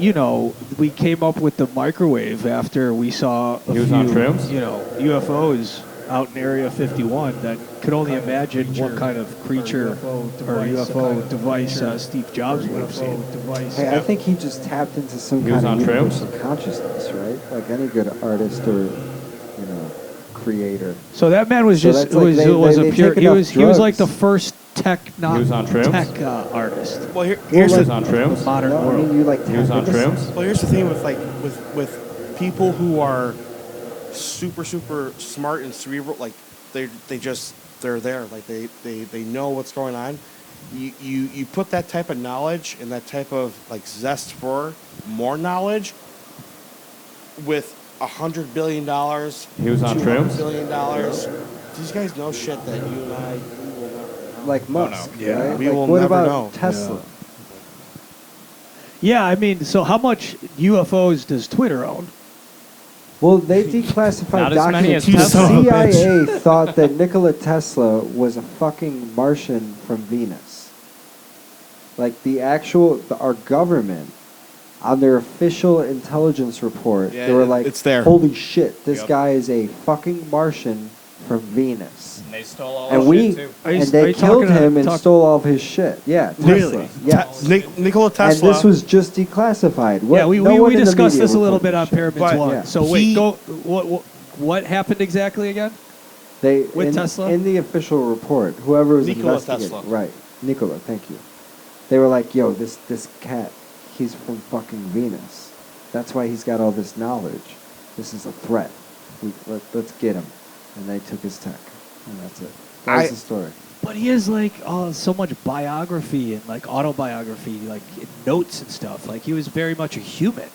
Speaker 2: we came up with the microwave after we saw a
Speaker 6: He was
Speaker 2: few,
Speaker 6: on shrooms?
Speaker 2: UFOs out in Area 51, then could only imagine what kind of creature or UFO device Steve Jobs would have seen.
Speaker 4: Hey, I think he just tapped into some
Speaker 6: He was
Speaker 4: kind of
Speaker 6: on
Speaker 4: universal
Speaker 6: shrooms?
Speaker 4: consciousness, right? Like any good artist or, creator.
Speaker 2: So that man was
Speaker 4: So
Speaker 2: just
Speaker 4: that's like
Speaker 2: was
Speaker 4: they
Speaker 2: a pure.
Speaker 4: take
Speaker 2: He was
Speaker 4: enough
Speaker 2: like the
Speaker 4: drugs.
Speaker 2: first tech
Speaker 6: He was on shrooms?
Speaker 2: artist.
Speaker 5: Well,
Speaker 6: He
Speaker 5: here's
Speaker 6: was
Speaker 5: the
Speaker 6: on shrooms?
Speaker 2: Modern
Speaker 4: No, I
Speaker 2: world.
Speaker 4: mean, you
Speaker 6: He was
Speaker 4: tap
Speaker 6: on
Speaker 4: into some-
Speaker 6: shrooms?
Speaker 5: Well, here's the thing with people who are super smart and cerebral, they're there, they know what's going on. You put that type of knowledge and that type of zest for more knowledge with $100 billion.
Speaker 6: He was on
Speaker 5: $200
Speaker 6: shrooms?
Speaker 5: billion. These guys know shit that you and I we will never know.
Speaker 4: Like Musk,
Speaker 2: Yeah.
Speaker 4: right?
Speaker 5: We
Speaker 4: Like,
Speaker 5: will
Speaker 4: what
Speaker 5: never
Speaker 4: about
Speaker 5: know.
Speaker 4: Tesla?
Speaker 2: Yeah, I mean, so how much UFOs does Twitter own?
Speaker 4: Well, they declassified
Speaker 6: Not as many
Speaker 4: documents.
Speaker 6: as
Speaker 4: The
Speaker 6: Tesla.
Speaker 5: Son of a bitch.
Speaker 4: CIA thought that Nikola Tesla was a fucking Martian from Venus. Like our government, on their official intelligence report,
Speaker 5: Yeah,
Speaker 4: they were like,
Speaker 5: it's there.
Speaker 4: "Holy shit, this
Speaker 6: Yep.
Speaker 4: guy is a fucking Martian from Venus."
Speaker 6: And they stole all
Speaker 4: And
Speaker 6: his
Speaker 4: we
Speaker 6: shit, too.
Speaker 2: Are you-
Speaker 4: and
Speaker 2: are
Speaker 4: they
Speaker 2: you
Speaker 4: killed
Speaker 2: talking
Speaker 4: him and
Speaker 2: talk-
Speaker 4: stole all of his shit. Yeah, Tesla.
Speaker 2: Really?
Speaker 4: Yes.
Speaker 5: Nikola
Speaker 4: And
Speaker 5: Tesla.
Speaker 4: this was just declassified.
Speaker 2: Yeah, we
Speaker 4: no one in the
Speaker 2: discussed
Speaker 4: media
Speaker 2: this a little
Speaker 4: reported
Speaker 2: bit on
Speaker 4: shit.
Speaker 2: Pyramids
Speaker 5: But
Speaker 2: 1.
Speaker 4: yeah.
Speaker 2: So wait,
Speaker 5: He-
Speaker 2: go. What happened exactly again?
Speaker 4: They
Speaker 2: With
Speaker 4: in,
Speaker 2: Tesla?
Speaker 4: in the official report, whoever was
Speaker 5: Nikola
Speaker 4: investigating,
Speaker 5: Tesla.
Speaker 4: right? Nikola, thank you. They were like, "Yo, this cat, he's from fucking Venus. That's why he's got all this knowledge. This is a threat. Let's get him." And they took his tech, and that's it. That's the story.
Speaker 2: But he has so much biography and autobiography, notes and stuff. He was very much a human.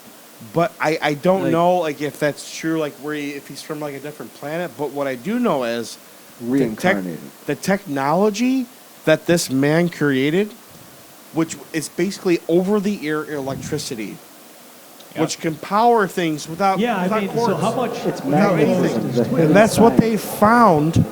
Speaker 5: But I don't
Speaker 2: Like-
Speaker 5: know if that's true, if he's from a different planet. But what I do know is
Speaker 4: Reincarnated.
Speaker 5: the technology that this man created, which is basically over-the-air electricity,
Speaker 6: Yep.
Speaker 5: which can power things without
Speaker 2: Yeah, I
Speaker 5: without
Speaker 2: mean,
Speaker 5: cords.
Speaker 2: so how much?
Speaker 4: It's
Speaker 5: Without
Speaker 4: magnetism,
Speaker 5: anything.
Speaker 4: the hidden
Speaker 5: And that's what
Speaker 4: science.
Speaker 5: they found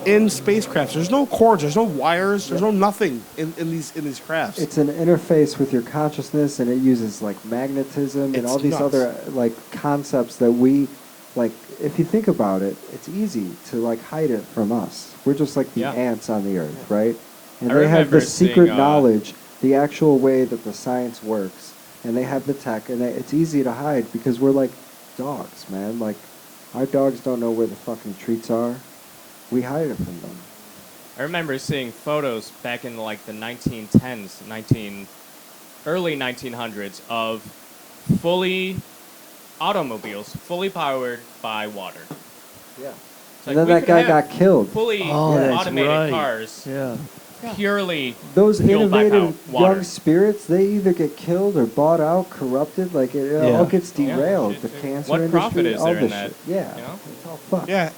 Speaker 5: in spacecrafts. There's no cords. There's no wires. There's no nothing in these crafts.
Speaker 4: It's an interface with your consciousness, and it uses like magnetism and
Speaker 5: It's
Speaker 4: all these
Speaker 5: nuts.
Speaker 4: other like concepts that we like. If you think about it, it's easy to like hide it from us. We're just like the
Speaker 6: Yeah.
Speaker 4: ants on the earth, right? And
Speaker 6: I
Speaker 4: they have
Speaker 6: remember
Speaker 4: the secret
Speaker 6: seeing,
Speaker 4: knowledge, the actual way that the science works, and they have the tech, and it's easy to hide because we're like dogs, man. Like our dogs don't know where the fucking treats are. We hide it from them.
Speaker 6: I remember seeing photos back in like the 1910s, early 1900s of fully automobiles, fully powered by water.
Speaker 4: Yeah.
Speaker 6: It's
Speaker 4: And
Speaker 6: like
Speaker 4: then
Speaker 6: we
Speaker 4: that
Speaker 6: could
Speaker 4: guy
Speaker 6: have
Speaker 4: got killed.
Speaker 6: Fully
Speaker 2: Oh, that's
Speaker 6: automated
Speaker 2: right.
Speaker 6: cars,
Speaker 2: Yeah.
Speaker 6: purely
Speaker 4: Those
Speaker 6: fueled by
Speaker 4: innovative
Speaker 6: water.
Speaker 4: young spirits, they either get killed or bought out, corrupted. Like it
Speaker 2: Yeah.
Speaker 4: all gets
Speaker 6: Yeah.
Speaker 4: derailed. The cancer
Speaker 6: What
Speaker 4: industry,
Speaker 6: profit is
Speaker 4: all
Speaker 6: there in
Speaker 4: this
Speaker 6: that,
Speaker 4: shit. Yeah,
Speaker 6: you know?
Speaker 4: it's all fucked.
Speaker 5: Yeah,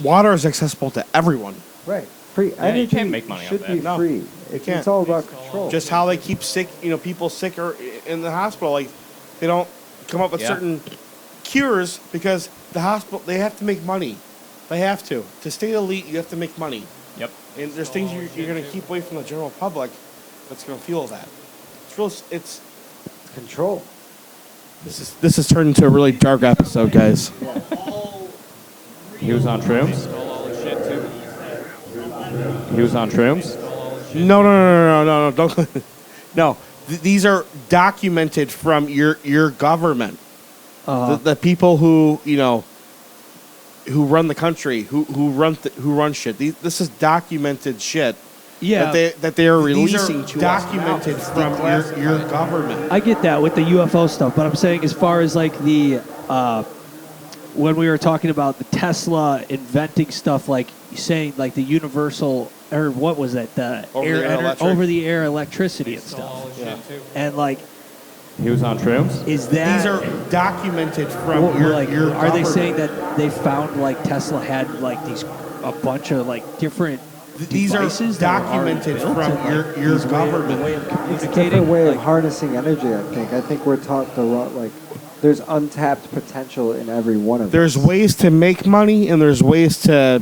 Speaker 5: water is accessible to everyone.
Speaker 4: Right. Free
Speaker 6: you
Speaker 4: energy
Speaker 6: can't make money off
Speaker 4: should
Speaker 6: that.
Speaker 4: be
Speaker 5: No,
Speaker 4: free.
Speaker 5: you
Speaker 4: It's
Speaker 5: can't.
Speaker 4: all about control.
Speaker 5: Just how they keep sick, people sick or in the hospital. Like they don't come up with
Speaker 6: Yeah.
Speaker 5: certain cures because the hospital they have to make money. They have to stay elite. You have to make money,
Speaker 6: Yep.
Speaker 5: and there's things you're going to keep away from the general public that's going to fuel that. It's real. It's
Speaker 4: control.
Speaker 5: this has turned into a really dark episode, guys.
Speaker 6: He was on shrooms?
Speaker 1: Stole all the shit too.
Speaker 6: He was on shrooms?
Speaker 5: No, don't. No, these are documented from your government. The people who who run the country, who run shit. This is documented shit.
Speaker 2: Yeah.
Speaker 5: That they are These releasing to documented
Speaker 6: us.
Speaker 5: from your government.
Speaker 2: I get that with the UFO stuff, but I'm saying as far as like the when we were talking about the Tesla inventing stuff, like saying like the universal or what was that the
Speaker 5: Over-the-air electric.
Speaker 2: over the air electricity and
Speaker 1: Stole all
Speaker 2: stuff,
Speaker 1: the shit too.
Speaker 2: and like
Speaker 6: He was on shrooms?
Speaker 2: is that
Speaker 5: These are documented from
Speaker 2: well,
Speaker 5: your
Speaker 2: like
Speaker 5: your
Speaker 2: are they
Speaker 5: government.
Speaker 2: saying that they found like Tesla had like these a bunch of like different
Speaker 5: These are
Speaker 2: devices that were already
Speaker 5: documented
Speaker 2: built
Speaker 5: from
Speaker 2: and, like,
Speaker 5: your
Speaker 2: these
Speaker 5: government.
Speaker 2: way of
Speaker 4: It's a
Speaker 2: communicating
Speaker 4: different way of
Speaker 2: like,
Speaker 4: harnessing energy. I think we're taught the wrong. Like, there's untapped potential in every one of
Speaker 5: There's
Speaker 4: us.
Speaker 5: ways to make money, and there's ways to,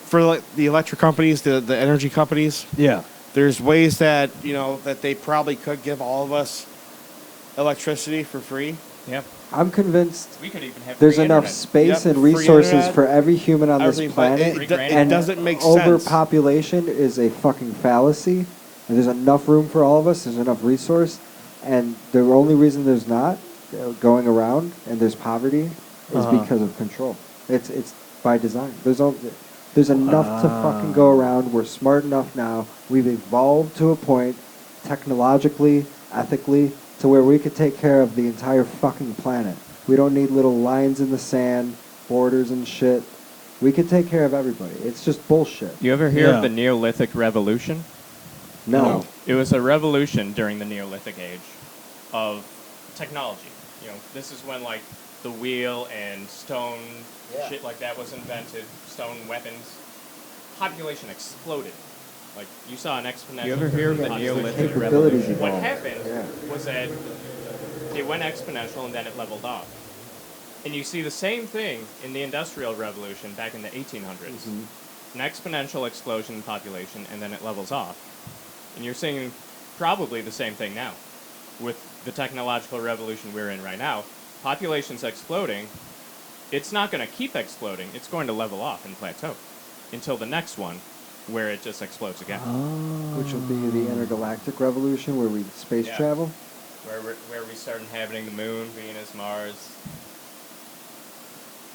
Speaker 5: for like the electric companies, the energy companies.
Speaker 2: yeah.
Speaker 5: There's ways that that they probably could give all of us electricity for free.
Speaker 6: Yep.
Speaker 4: I'm convinced
Speaker 6: We could even have
Speaker 4: there's
Speaker 6: free
Speaker 4: enough
Speaker 6: internet.
Speaker 4: space
Speaker 5: Yep,
Speaker 4: and
Speaker 5: free
Speaker 4: resources
Speaker 5: internet,
Speaker 4: for every human on this
Speaker 5: Everything, but
Speaker 4: planet.
Speaker 6: Free
Speaker 5: it doesn't make sense.
Speaker 4: Overpopulation is a fucking fallacy. And there's enough room for all of us. There's enough resource, and the only reason there's not going around and there's poverty is because of control. It's by design. There's enough to fucking go around. We're smart enough now. We've evolved to a point, technologically, ethically, to where we could take care of the entire fucking planet. We don't need little lines in the sand, borders and shit. We could take care of everybody. It's just bullshit.
Speaker 6: You ever hear
Speaker 2: Yeah.
Speaker 6: of the Neolithic Revolution?
Speaker 4: No.
Speaker 6: It was a revolution during the Neolithic age of technology. This is when like the wheel and stone shit like that was invented, stone weapons. Population exploded. Like you saw an exponential.
Speaker 1: You ever hear of the
Speaker 6: population.
Speaker 1: Neolithic
Speaker 4: Capabilities
Speaker 1: Revolution?
Speaker 6: What
Speaker 4: evolved.
Speaker 6: happened
Speaker 4: Yeah.
Speaker 6: was that it went exponential and then it leveled off. And you see the same thing in the Industrial Revolution back in the 1800s. An exponential explosion in population and then it levels off. And you're seeing probably the same thing now. With the technological revolution we're in right now, population's exploding. It's not going to keep exploding. It's going to level off and plateau until the next one where it just explodes again.
Speaker 4: Which will be the intergalactic revolution where we space
Speaker 6: Yeah.
Speaker 4: travel.
Speaker 6: Where we start inhabiting the moon, Venus, Mars,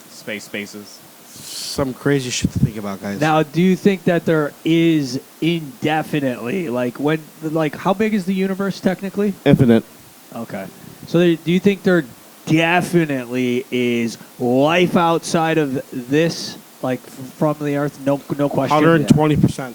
Speaker 6: spaces.
Speaker 5: Some crazy shit to think about, guys.
Speaker 2: Now, do you think that there is indefinitely, how big is the universe technically?
Speaker 5: Infinite.
Speaker 2: Okay. So do you think there definitely is life outside of this, like from the Earth? No question.
Speaker 5: 120%.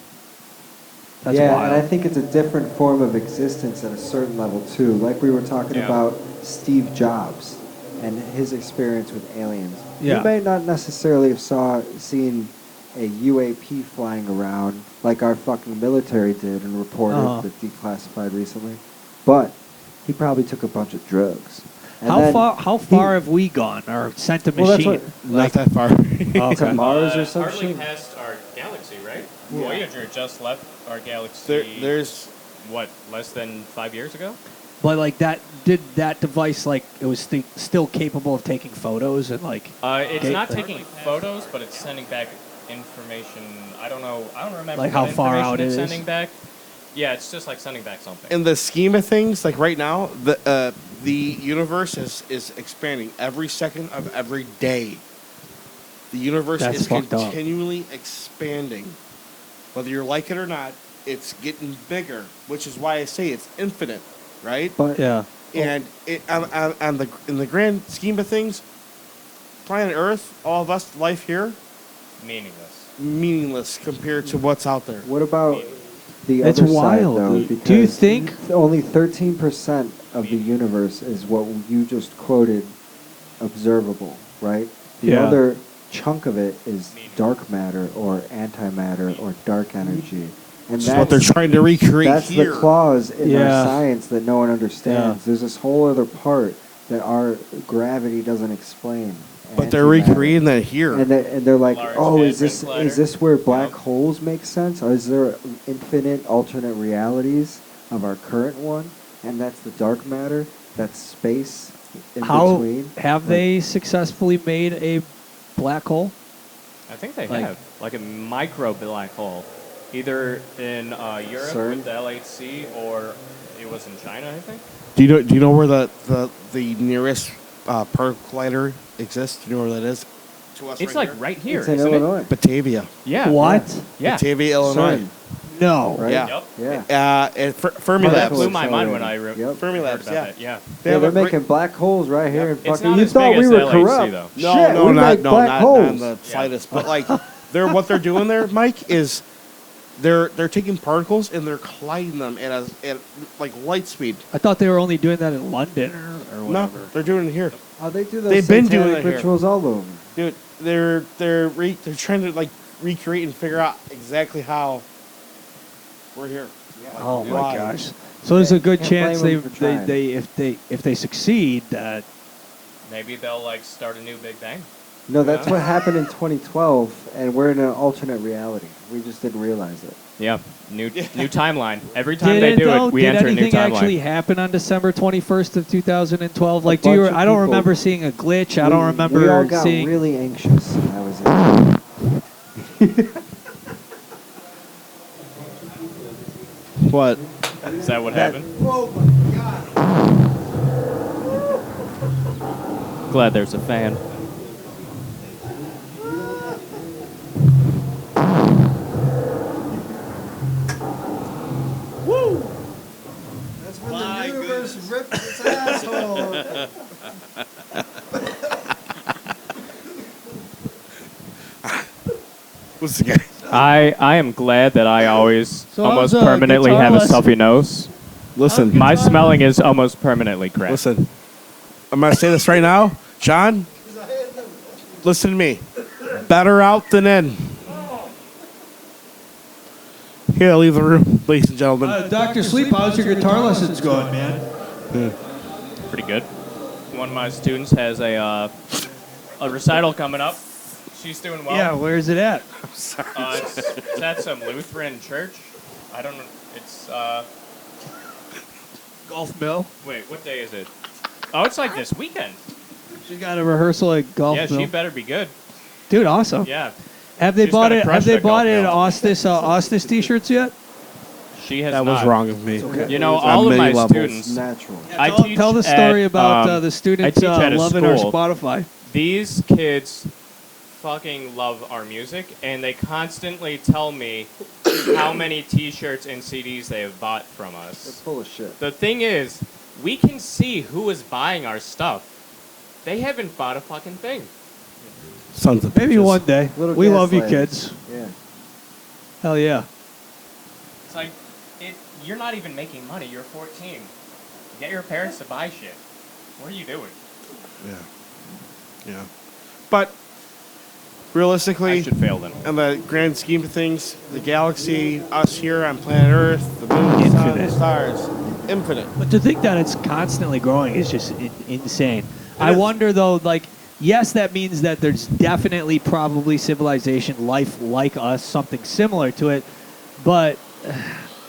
Speaker 2: That's
Speaker 4: yeah,
Speaker 2: wild.
Speaker 4: and I think it's a different form of existence at a certain level too. Like we were talking
Speaker 6: Yeah.
Speaker 4: about Steve Jobs and his experience with aliens.
Speaker 2: Yeah.
Speaker 4: You may not necessarily have seen a UAP flying around like our fucking military did and reported
Speaker 2: Uh-huh.
Speaker 4: that declassified recently, but he probably took a bunch of drugs. And
Speaker 2: How
Speaker 4: then
Speaker 2: far have we gone or sent a
Speaker 4: Well, that's
Speaker 2: machine?
Speaker 5: Not that far.
Speaker 4: to Mars or some
Speaker 6: hardly
Speaker 4: shit?
Speaker 6: past our galaxy, right? Voyager just left our galaxy.
Speaker 5: There's
Speaker 6: what, less than 5 years ago?
Speaker 2: But like that, did that device like it was still capable of taking photos and like?
Speaker 6: It's not taking photos, but it's sending back information. I don't know. I don't remember
Speaker 2: Like
Speaker 6: what
Speaker 2: how far
Speaker 6: information
Speaker 2: out
Speaker 6: it's
Speaker 2: it is?
Speaker 6: sending back. Yeah, it's just like sending back something.
Speaker 5: in the scheme of things, like right now, the universe is expanding every second of every day. The universe
Speaker 2: That's
Speaker 5: is
Speaker 2: fucked up.
Speaker 5: continually expanding. Whether you like it or not, it's getting bigger, which is why I say it's infinite, right?
Speaker 4: But
Speaker 2: Yeah.
Speaker 5: And in the grand scheme of things, planet Earth, all of us, life here,
Speaker 6: Meaningless.
Speaker 5: meaningless compared to what's out there.
Speaker 4: what about the
Speaker 2: It's
Speaker 4: other
Speaker 2: wild,
Speaker 4: side, though?
Speaker 2: dude.
Speaker 4: Because
Speaker 2: Do you think-
Speaker 4: only 13% of the universe is what you just quoted observable, right? The
Speaker 2: Yeah.
Speaker 4: other chunk of it is dark matter or antimatter or dark energy. And
Speaker 5: Which is what they're trying to recreate
Speaker 4: that's
Speaker 5: here.
Speaker 4: the clause in
Speaker 2: Yeah.
Speaker 4: our science that no one understands.
Speaker 2: Yeah.
Speaker 4: There's this whole other part that our gravity doesn't explain.
Speaker 5: But they're
Speaker 4: Antimatter.
Speaker 5: recreating that here.
Speaker 4: And they're like,
Speaker 6: Large
Speaker 4: oh,
Speaker 6: Hadron
Speaker 4: is this
Speaker 6: Collider.
Speaker 4: where black
Speaker 6: Yep.
Speaker 4: holes make sense? Or is there infinite alternate realities of our current one? And that's the dark matter. That's space in
Speaker 2: How
Speaker 4: between.
Speaker 2: have
Speaker 4: Like,
Speaker 2: they successfully made a black hole?
Speaker 6: I think they
Speaker 2: Like-
Speaker 6: have like a micro black hole, either in Europe
Speaker 4: CERN?
Speaker 6: with the LHC or it was in China, I think.
Speaker 5: Do you know where the nearest particle collider exists? Do you know where that is? To us
Speaker 6: It's
Speaker 5: right
Speaker 6: like
Speaker 5: here?
Speaker 6: right here,
Speaker 4: It's in
Speaker 6: isn't
Speaker 4: Illinois.
Speaker 5: Batavia.
Speaker 6: it? Yeah.
Speaker 2: What?
Speaker 6: Yeah.
Speaker 5: Batavia, Illinois.
Speaker 4: CERN,
Speaker 2: No.
Speaker 4: right?
Speaker 5: Yeah.
Speaker 6: Yep.
Speaker 4: Yeah.
Speaker 5: And Fermi
Speaker 6: That
Speaker 4: Particle
Speaker 6: blew
Speaker 5: Labs.
Speaker 6: my mind when I
Speaker 4: accelerator. Yep.
Speaker 5: Fermi
Speaker 6: heard
Speaker 5: Labs,
Speaker 6: about
Speaker 5: yeah.
Speaker 6: that. Yeah.
Speaker 5: They
Speaker 4: Yeah,
Speaker 5: have
Speaker 4: they're
Speaker 5: a great-
Speaker 4: making black holes right here in
Speaker 6: It's
Speaker 4: fucking.
Speaker 6: not
Speaker 4: You
Speaker 6: as
Speaker 4: thought
Speaker 6: big
Speaker 4: we
Speaker 6: as
Speaker 4: were
Speaker 6: LHC
Speaker 4: corrupt?
Speaker 6: though.
Speaker 5: No,
Speaker 4: Shit,
Speaker 5: no,
Speaker 4: we
Speaker 5: not
Speaker 4: make black
Speaker 5: not
Speaker 4: holes.
Speaker 5: in the slightest. But like, what they're doing there, Mike, is they're taking particles and they're colliding them at like light speed.
Speaker 2: I thought they were only doing that in London or
Speaker 5: No,
Speaker 2: whatever.
Speaker 5: they're doing it here,
Speaker 4: Oh, they do those
Speaker 5: They've been doing
Speaker 4: satanic
Speaker 5: it here.
Speaker 4: rituals all over.
Speaker 5: dude. They're trying to like recreate and figure out exactly how we're here.
Speaker 2: Oh my
Speaker 5: Why?
Speaker 2: gosh! So there's a good
Speaker 4: Can't
Speaker 2: chance
Speaker 4: blame 'em for trying.
Speaker 2: if they succeed that
Speaker 6: Maybe they'll like start a new Big Bang.
Speaker 4: No, that's
Speaker 6: Yeah.
Speaker 4: what happened in 2012, and we're in an alternate reality. We just didn't realize it.
Speaker 6: Yeah. New timeline. Every time they do it, we
Speaker 2: did
Speaker 6: enter a new
Speaker 2: anything
Speaker 6: timeline.
Speaker 2: actually happen on December 21st of 2012? Like,
Speaker 4: bunch of
Speaker 2: I don't
Speaker 4: people-
Speaker 2: remember seeing a glitch. I don't remember
Speaker 4: We all got
Speaker 2: seeing.
Speaker 4: really anxious. That was it.
Speaker 5: What?
Speaker 6: Is that what happened?
Speaker 4: Oh my god!
Speaker 6: Glad there's a fan.
Speaker 3: That's when the universe ripped its asshole.
Speaker 5: What's the guy?
Speaker 6: I am glad that I always
Speaker 2: So
Speaker 6: almost
Speaker 2: how's,
Speaker 6: permanently
Speaker 2: guitar
Speaker 6: have a
Speaker 2: lesson?
Speaker 6: stuffy nose.
Speaker 5: Listen,
Speaker 6: My smelling is almost permanently crap.
Speaker 5: listen. I'm gonna say this right now, John. Listen to me. Better out than in. Here, leave the room, ladies and gentlemen.
Speaker 2: Dr. Sleep, how's your guitar lessons going, man?
Speaker 6: Pretty good. One of my students has a recital coming up. She's doing well.
Speaker 2: Yeah, where's it at?
Speaker 6: It's at some Lutheran church. I don't know. It's
Speaker 2: Golf Mill.
Speaker 6: wait, what day is it? Oh, it's like this weekend.
Speaker 2: She got a rehearsal at Golf
Speaker 6: Yeah,
Speaker 2: Mill.
Speaker 6: she better be good.
Speaker 2: Dude, awesome.
Speaker 6: Yeah,
Speaker 2: Have they
Speaker 6: She's
Speaker 2: bought
Speaker 6: gonna
Speaker 2: it?
Speaker 6: crush
Speaker 2: Have they
Speaker 6: that
Speaker 2: bought
Speaker 6: Golf
Speaker 2: it
Speaker 6: Mill.
Speaker 2: Ostis t-shirts yet?
Speaker 6: she has
Speaker 5: That
Speaker 6: not.
Speaker 5: was wrong of me.
Speaker 6: You know,
Speaker 5: On
Speaker 6: all of
Speaker 5: many
Speaker 6: my
Speaker 5: levels.
Speaker 6: students.
Speaker 4: Natural.
Speaker 6: I
Speaker 2: tell,
Speaker 6: teach
Speaker 2: tell the story
Speaker 6: at,
Speaker 2: about the
Speaker 6: I
Speaker 2: students
Speaker 6: teach at a
Speaker 2: loving our
Speaker 6: school.
Speaker 2: Spotify.
Speaker 6: These kids fucking love our music, and they constantly tell me how many T-shirts and CDs they have bought from
Speaker 4: They're
Speaker 6: us.
Speaker 4: full of shit.
Speaker 6: The thing is, we can see who is buying our stuff. They haven't bought a fucking thing.
Speaker 5: Sons of
Speaker 2: Maybe
Speaker 5: bitches.
Speaker 2: one day.
Speaker 4: Little
Speaker 2: We love you,
Speaker 4: gaslighters.
Speaker 2: kids.
Speaker 4: Yeah.
Speaker 2: Hell yeah.
Speaker 6: It's like, you're not even making money. You're 14. Get your parents to buy shit. What are you doing?
Speaker 5: Yeah. But realistically,
Speaker 6: I should fail them.
Speaker 5: in the grand scheme of things, the galaxy, us here on planet Earth, the moon, the sun, the
Speaker 2: Infinite.
Speaker 5: stars, infinite.
Speaker 2: But to think that it's constantly growing is just insane. I wonder, though, like, yes, that means that there's definitely probably civilization, life like us, something similar to it, but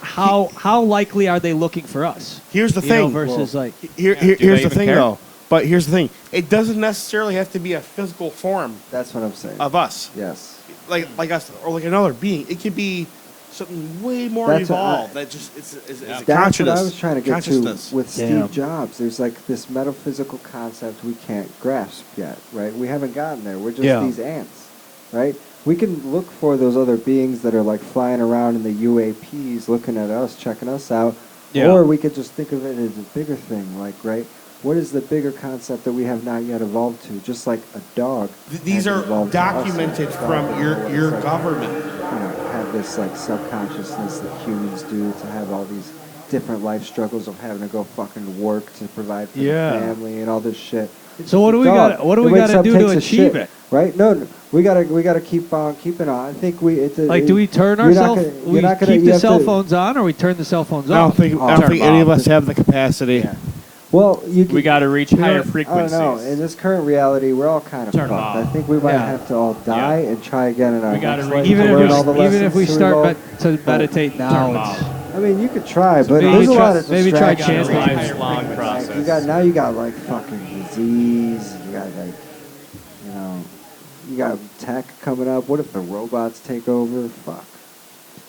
Speaker 2: how likely are they looking for us?
Speaker 5: Here's the
Speaker 2: You know,
Speaker 5: thing.
Speaker 2: versus, like...
Speaker 5: Here's
Speaker 6: they
Speaker 5: the
Speaker 6: even
Speaker 5: thing,
Speaker 6: care?
Speaker 5: though. But here's the thing. It doesn't necessarily have to be a physical form
Speaker 4: That's what I'm saying.
Speaker 5: of us.
Speaker 4: Yes.
Speaker 5: Like us, or like another being. It could be something way more
Speaker 4: That's what
Speaker 5: evolved. That just it's a
Speaker 4: That's
Speaker 5: consciousness.
Speaker 4: what I was trying to get to
Speaker 5: consciousness.
Speaker 4: with Steve
Speaker 2: Damn.
Speaker 4: Jobs. There's like this metaphysical concept we can't grasp yet, right? We haven't gotten there. We're just
Speaker 2: Yeah.
Speaker 4: these ants, right? We can look for those other beings that are like flying around in the UAPs, looking at us, checking us out,
Speaker 2: Yeah.
Speaker 4: or we could just think of it as a bigger thing, like, right? What is the bigger concept that we have not yet evolved to? Just like a dog.
Speaker 5: These
Speaker 4: hasn't
Speaker 5: are
Speaker 4: evolved to us
Speaker 5: documented
Speaker 4: yet.
Speaker 5: from
Speaker 4: Dog,
Speaker 5: your
Speaker 4: it's like,
Speaker 5: government.
Speaker 4: you know, have this like subconsciousness that humans do to have all these different life struggles of having to go fucking work to provide for
Speaker 2: Yeah.
Speaker 4: the family and all this shit. It's
Speaker 2: So what
Speaker 4: just
Speaker 2: do
Speaker 4: a
Speaker 2: we
Speaker 4: dog.
Speaker 2: got? What do
Speaker 4: It
Speaker 2: we
Speaker 4: wakes
Speaker 2: got to
Speaker 4: up,
Speaker 2: do to
Speaker 4: takes a
Speaker 2: achieve
Speaker 4: shit,
Speaker 2: it?
Speaker 4: Right? No, we gotta keep on keeping on. I think we.
Speaker 2: Like, do we turn
Speaker 4: you're not
Speaker 2: ourselves?
Speaker 4: gonna-
Speaker 2: We
Speaker 4: you're not gonna-
Speaker 2: keep
Speaker 4: you
Speaker 2: the
Speaker 4: have
Speaker 2: cell
Speaker 4: to-
Speaker 2: phones on, or we turn the cell phones
Speaker 5: I don't
Speaker 2: off?
Speaker 5: think
Speaker 6: Turn
Speaker 5: any
Speaker 6: them
Speaker 5: of
Speaker 6: off.
Speaker 5: us have the capacity.
Speaker 4: Yeah. Well, you
Speaker 6: We got to reach
Speaker 4: you know
Speaker 6: higher
Speaker 4: what?
Speaker 6: frequencies.
Speaker 4: I don't know. In this current reality, we're all kind of
Speaker 6: Turn 'em
Speaker 4: fucked.
Speaker 6: off.
Speaker 4: I think we might
Speaker 2: Yeah.
Speaker 4: have to all die and try again in our
Speaker 6: We gotta
Speaker 4: next
Speaker 6: reach
Speaker 4: life
Speaker 2: Even
Speaker 4: to
Speaker 2: if
Speaker 4: learn
Speaker 2: we,
Speaker 4: all the
Speaker 2: even if we
Speaker 4: lessons to
Speaker 2: start
Speaker 4: evolve.
Speaker 2: to meditate now,
Speaker 6: Turn 'em
Speaker 2: it's,
Speaker 6: off.
Speaker 4: I mean, you could try, but
Speaker 2: maybe
Speaker 4: there's a
Speaker 2: try-
Speaker 4: lot of
Speaker 2: maybe try
Speaker 4: distractions.
Speaker 2: chanting.
Speaker 6: It's a long process.
Speaker 4: You got like fucking disease. You got like, you know, you got tech coming up. What if the robots take over? Fuck.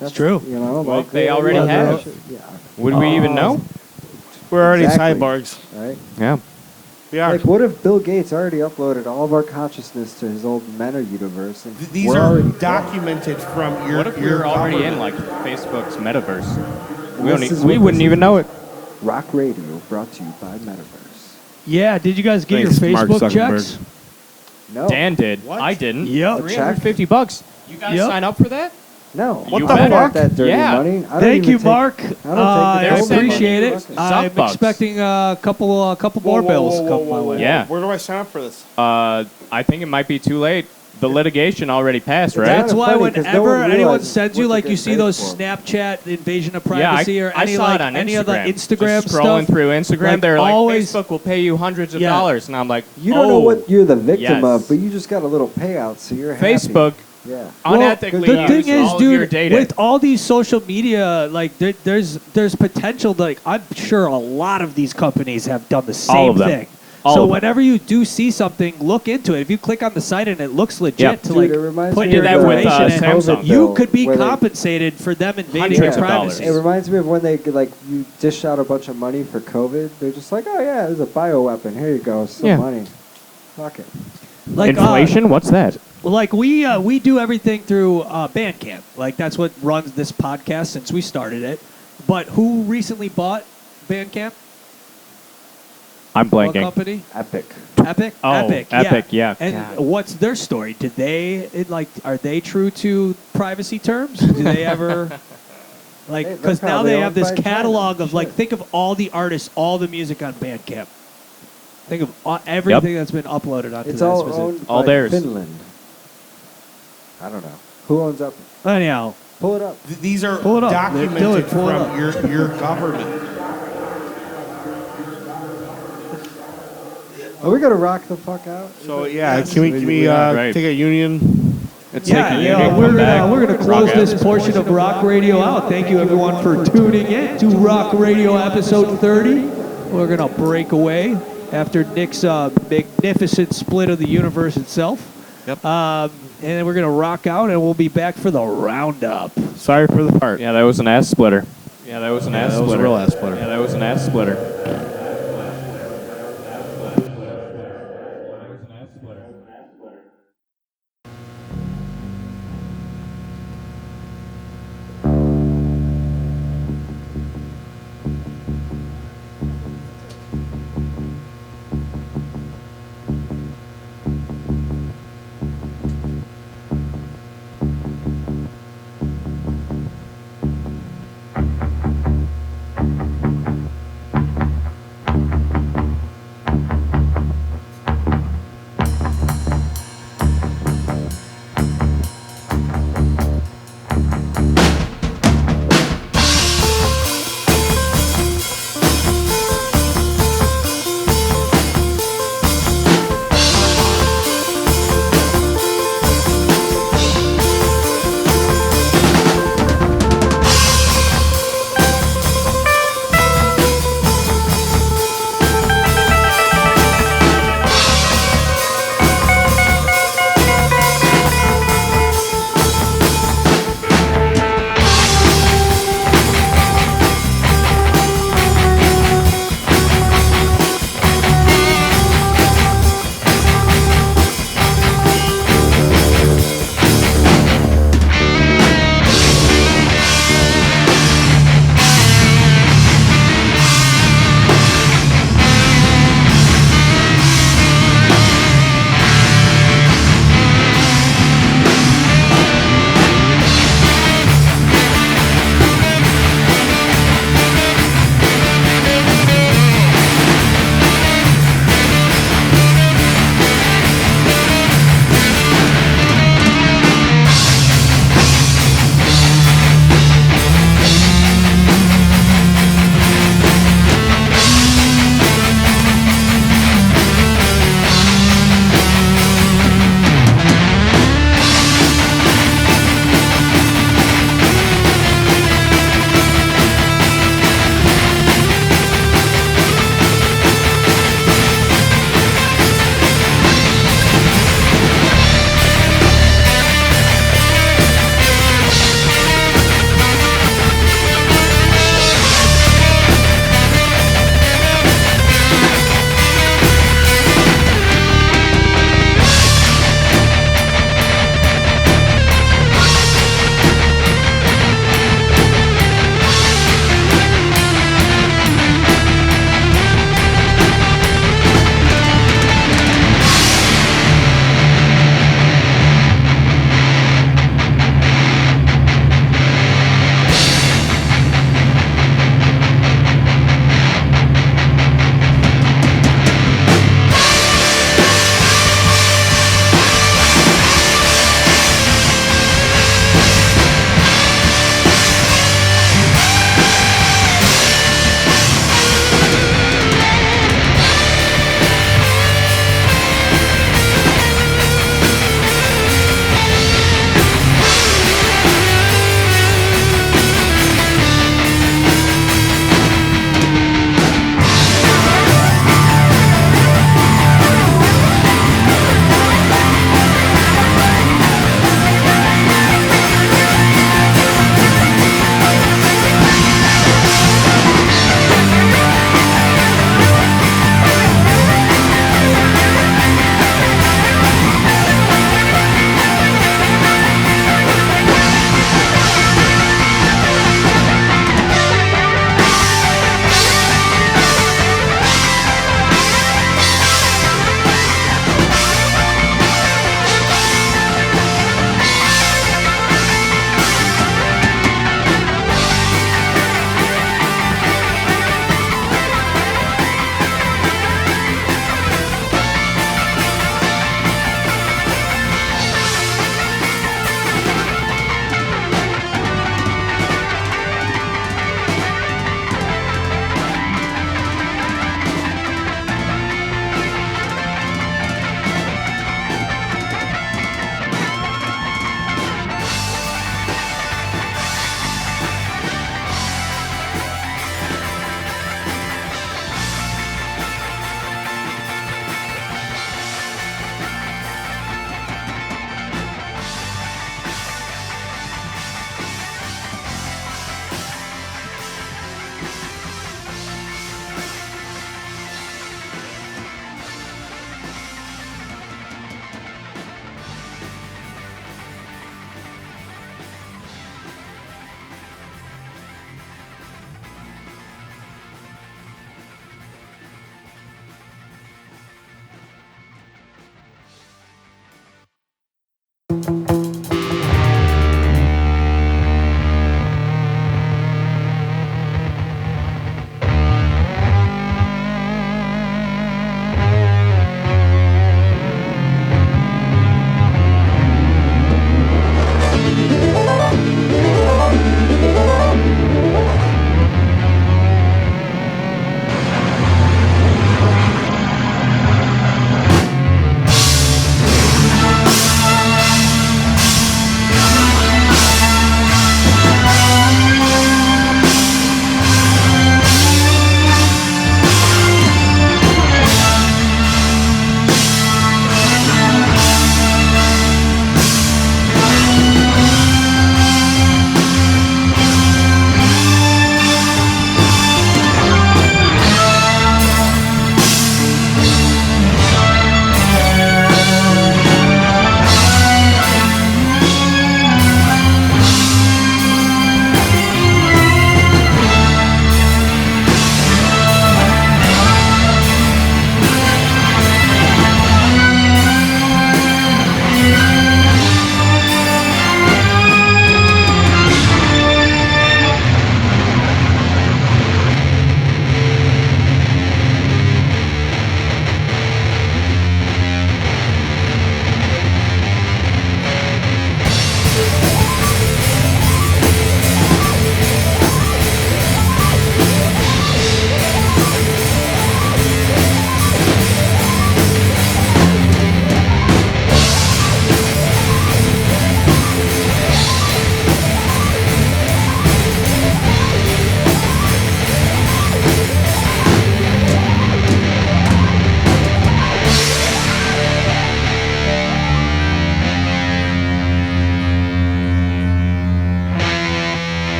Speaker 4: That's
Speaker 2: true.
Speaker 4: You know,
Speaker 6: Well,
Speaker 4: like
Speaker 6: they already
Speaker 4: yeah,
Speaker 6: have.
Speaker 4: Yeah.
Speaker 6: Would we even know?
Speaker 5: We're already
Speaker 4: Exactly.
Speaker 5: cyborgs.
Speaker 4: Right.
Speaker 6: Yeah.
Speaker 5: We are.
Speaker 4: Like, what if Bill Gates already uploaded all of our consciousness to his old meta universe? And
Speaker 5: These
Speaker 4: we're
Speaker 5: are
Speaker 4: already
Speaker 5: documented from your.
Speaker 6: What if we
Speaker 5: your
Speaker 6: were already in
Speaker 5: government.
Speaker 6: like Facebook's metaverse?
Speaker 4: This is
Speaker 6: We
Speaker 4: what
Speaker 6: wouldn't
Speaker 4: this
Speaker 6: even
Speaker 4: is.
Speaker 6: know it.
Speaker 4: Rock Radio brought to you by Metaverse.
Speaker 2: yeah. Did you guys get
Speaker 5: Thanks,
Speaker 2: your
Speaker 5: Mark
Speaker 2: Facebook
Speaker 5: Zuckerberg.
Speaker 2: checks?
Speaker 4: No.
Speaker 6: Dan did.
Speaker 5: What?
Speaker 6: I didn't.
Speaker 2: Yep.
Speaker 6: $350. You guys
Speaker 2: Yep.
Speaker 6: sign up for that?
Speaker 4: No.
Speaker 5: What
Speaker 6: You
Speaker 5: the
Speaker 6: better.
Speaker 5: fuck?
Speaker 4: That dirty
Speaker 6: Yeah.
Speaker 4: money. I don't
Speaker 2: Thank
Speaker 4: even
Speaker 2: you,
Speaker 4: take-
Speaker 2: Mark.
Speaker 4: I don't take the
Speaker 2: I
Speaker 6: They're sending
Speaker 2: appreciate
Speaker 6: you
Speaker 2: it.
Speaker 6: suck
Speaker 2: I'm
Speaker 6: bucks.
Speaker 2: expecting a couple more bills to come my way.
Speaker 6: Yeah.
Speaker 5: Where do I sign up for this?
Speaker 6: I think it might be too late. The litigation already passed,
Speaker 4: It's
Speaker 6: right?
Speaker 2: That's
Speaker 4: kinda
Speaker 2: why
Speaker 4: funny 'cause no
Speaker 2: whenever
Speaker 4: one
Speaker 2: anyone
Speaker 4: realizes
Speaker 2: sends you,
Speaker 4: what
Speaker 2: like
Speaker 4: they're
Speaker 2: you
Speaker 4: getting
Speaker 2: see those
Speaker 4: paid for.
Speaker 2: Snapchat invasion of
Speaker 6: Yeah,
Speaker 2: privacy or
Speaker 6: I
Speaker 2: any
Speaker 6: saw
Speaker 2: like
Speaker 6: it on
Speaker 2: any of the
Speaker 6: Instagram.
Speaker 2: Instagram
Speaker 6: Just scrolling
Speaker 2: stuff.
Speaker 6: through Instagram,
Speaker 2: like,
Speaker 6: they're like,
Speaker 2: always-
Speaker 6: Facebook will pay you hundreds of
Speaker 2: Yeah.
Speaker 6: dollars, and I'm like,
Speaker 4: You don't know what you're the victim
Speaker 6: yes.
Speaker 4: of, but you just got a little payout, so you're happy.
Speaker 6: Facebook
Speaker 4: Yeah.
Speaker 6: unethically
Speaker 2: the thing
Speaker 6: uses
Speaker 2: is,
Speaker 6: all of your
Speaker 2: dude,
Speaker 6: data.
Speaker 2: with all these social media, like there's potential. Like I'm sure a lot of these companies have done the same
Speaker 6: of them.
Speaker 2: thing.
Speaker 6: All
Speaker 2: So
Speaker 6: of them.
Speaker 2: whenever you do see something, look into it. If you click on the site and it looks legit
Speaker 6: Yep.
Speaker 2: to
Speaker 4: Dude,
Speaker 2: like
Speaker 4: it reminds
Speaker 2: put
Speaker 4: me
Speaker 2: your
Speaker 6: of
Speaker 4: of
Speaker 6: the
Speaker 2: information in,
Speaker 6: Samsung
Speaker 2: you
Speaker 4: bill
Speaker 2: could be
Speaker 4: where they-
Speaker 2: compensated for them invading
Speaker 6: Hundreds
Speaker 2: your
Speaker 6: of
Speaker 2: privacy.
Speaker 4: It reminds me of when they like you dish out a bunch of money for COVID. They're just like, oh yeah, there's a bioweapon. Here you go, some
Speaker 6: Yeah.
Speaker 4: money. Fuck it.
Speaker 2: Like,
Speaker 6: Inflation? What's that?
Speaker 2: Like we do everything through Bandcamp. Like that's what runs this podcast since we started it. But who recently bought Bandcamp?
Speaker 6: I'm
Speaker 2: What
Speaker 6: blanking.
Speaker 2: company?
Speaker 4: Epic.
Speaker 2: Epic.
Speaker 6: Oh,
Speaker 2: Epic.
Speaker 6: Epic, yeah.
Speaker 2: And
Speaker 6: God.
Speaker 2: what's their story? Did they are they true to privacy terms? Do they ever like
Speaker 4: Hey,
Speaker 2: because
Speaker 4: look how
Speaker 2: now
Speaker 4: they
Speaker 2: they
Speaker 4: own
Speaker 2: have this
Speaker 4: by China.
Speaker 2: catalog of like
Speaker 4: Shit.
Speaker 2: think of all the artists, all the music on Bandcamp. Think of everything that's been uploaded onto
Speaker 4: It's
Speaker 2: that
Speaker 4: all
Speaker 2: specific.
Speaker 4: owned
Speaker 6: All
Speaker 4: by
Speaker 6: theirs.
Speaker 4: Finland. I don't know. Who owns up?
Speaker 2: Anyhow,
Speaker 4: Pull it up.
Speaker 5: These are
Speaker 2: Pull it up.
Speaker 5: documented
Speaker 2: Dylan, pull it
Speaker 5: from
Speaker 2: up.
Speaker 5: your government.
Speaker 4: Are we gonna rock the fuck out?
Speaker 5: So yeah, can we
Speaker 6: Right.
Speaker 5: take a union?
Speaker 6: Let's
Speaker 2: yeah,
Speaker 6: take a
Speaker 2: yeah,
Speaker 6: union,
Speaker 2: we're
Speaker 6: come back,
Speaker 2: gonna
Speaker 6: rock
Speaker 2: close
Speaker 6: out.
Speaker 2: this portion of Rock Radio out. Thank you everyone for tuning in to Rock Radio episode 30. We're gonna break away after Nick's magnificent split of the universe itself.
Speaker 5: Yep.
Speaker 2: And then we're gonna rock out, and we'll be back for the roundup.
Speaker 5: Sorry for the part.
Speaker 6: Yeah, that was an ass splitter. Yeah, that was an ass
Speaker 5: that was a
Speaker 6: splitter.
Speaker 5: real ass splitter.
Speaker 6: Yeah, that was an ass splitter.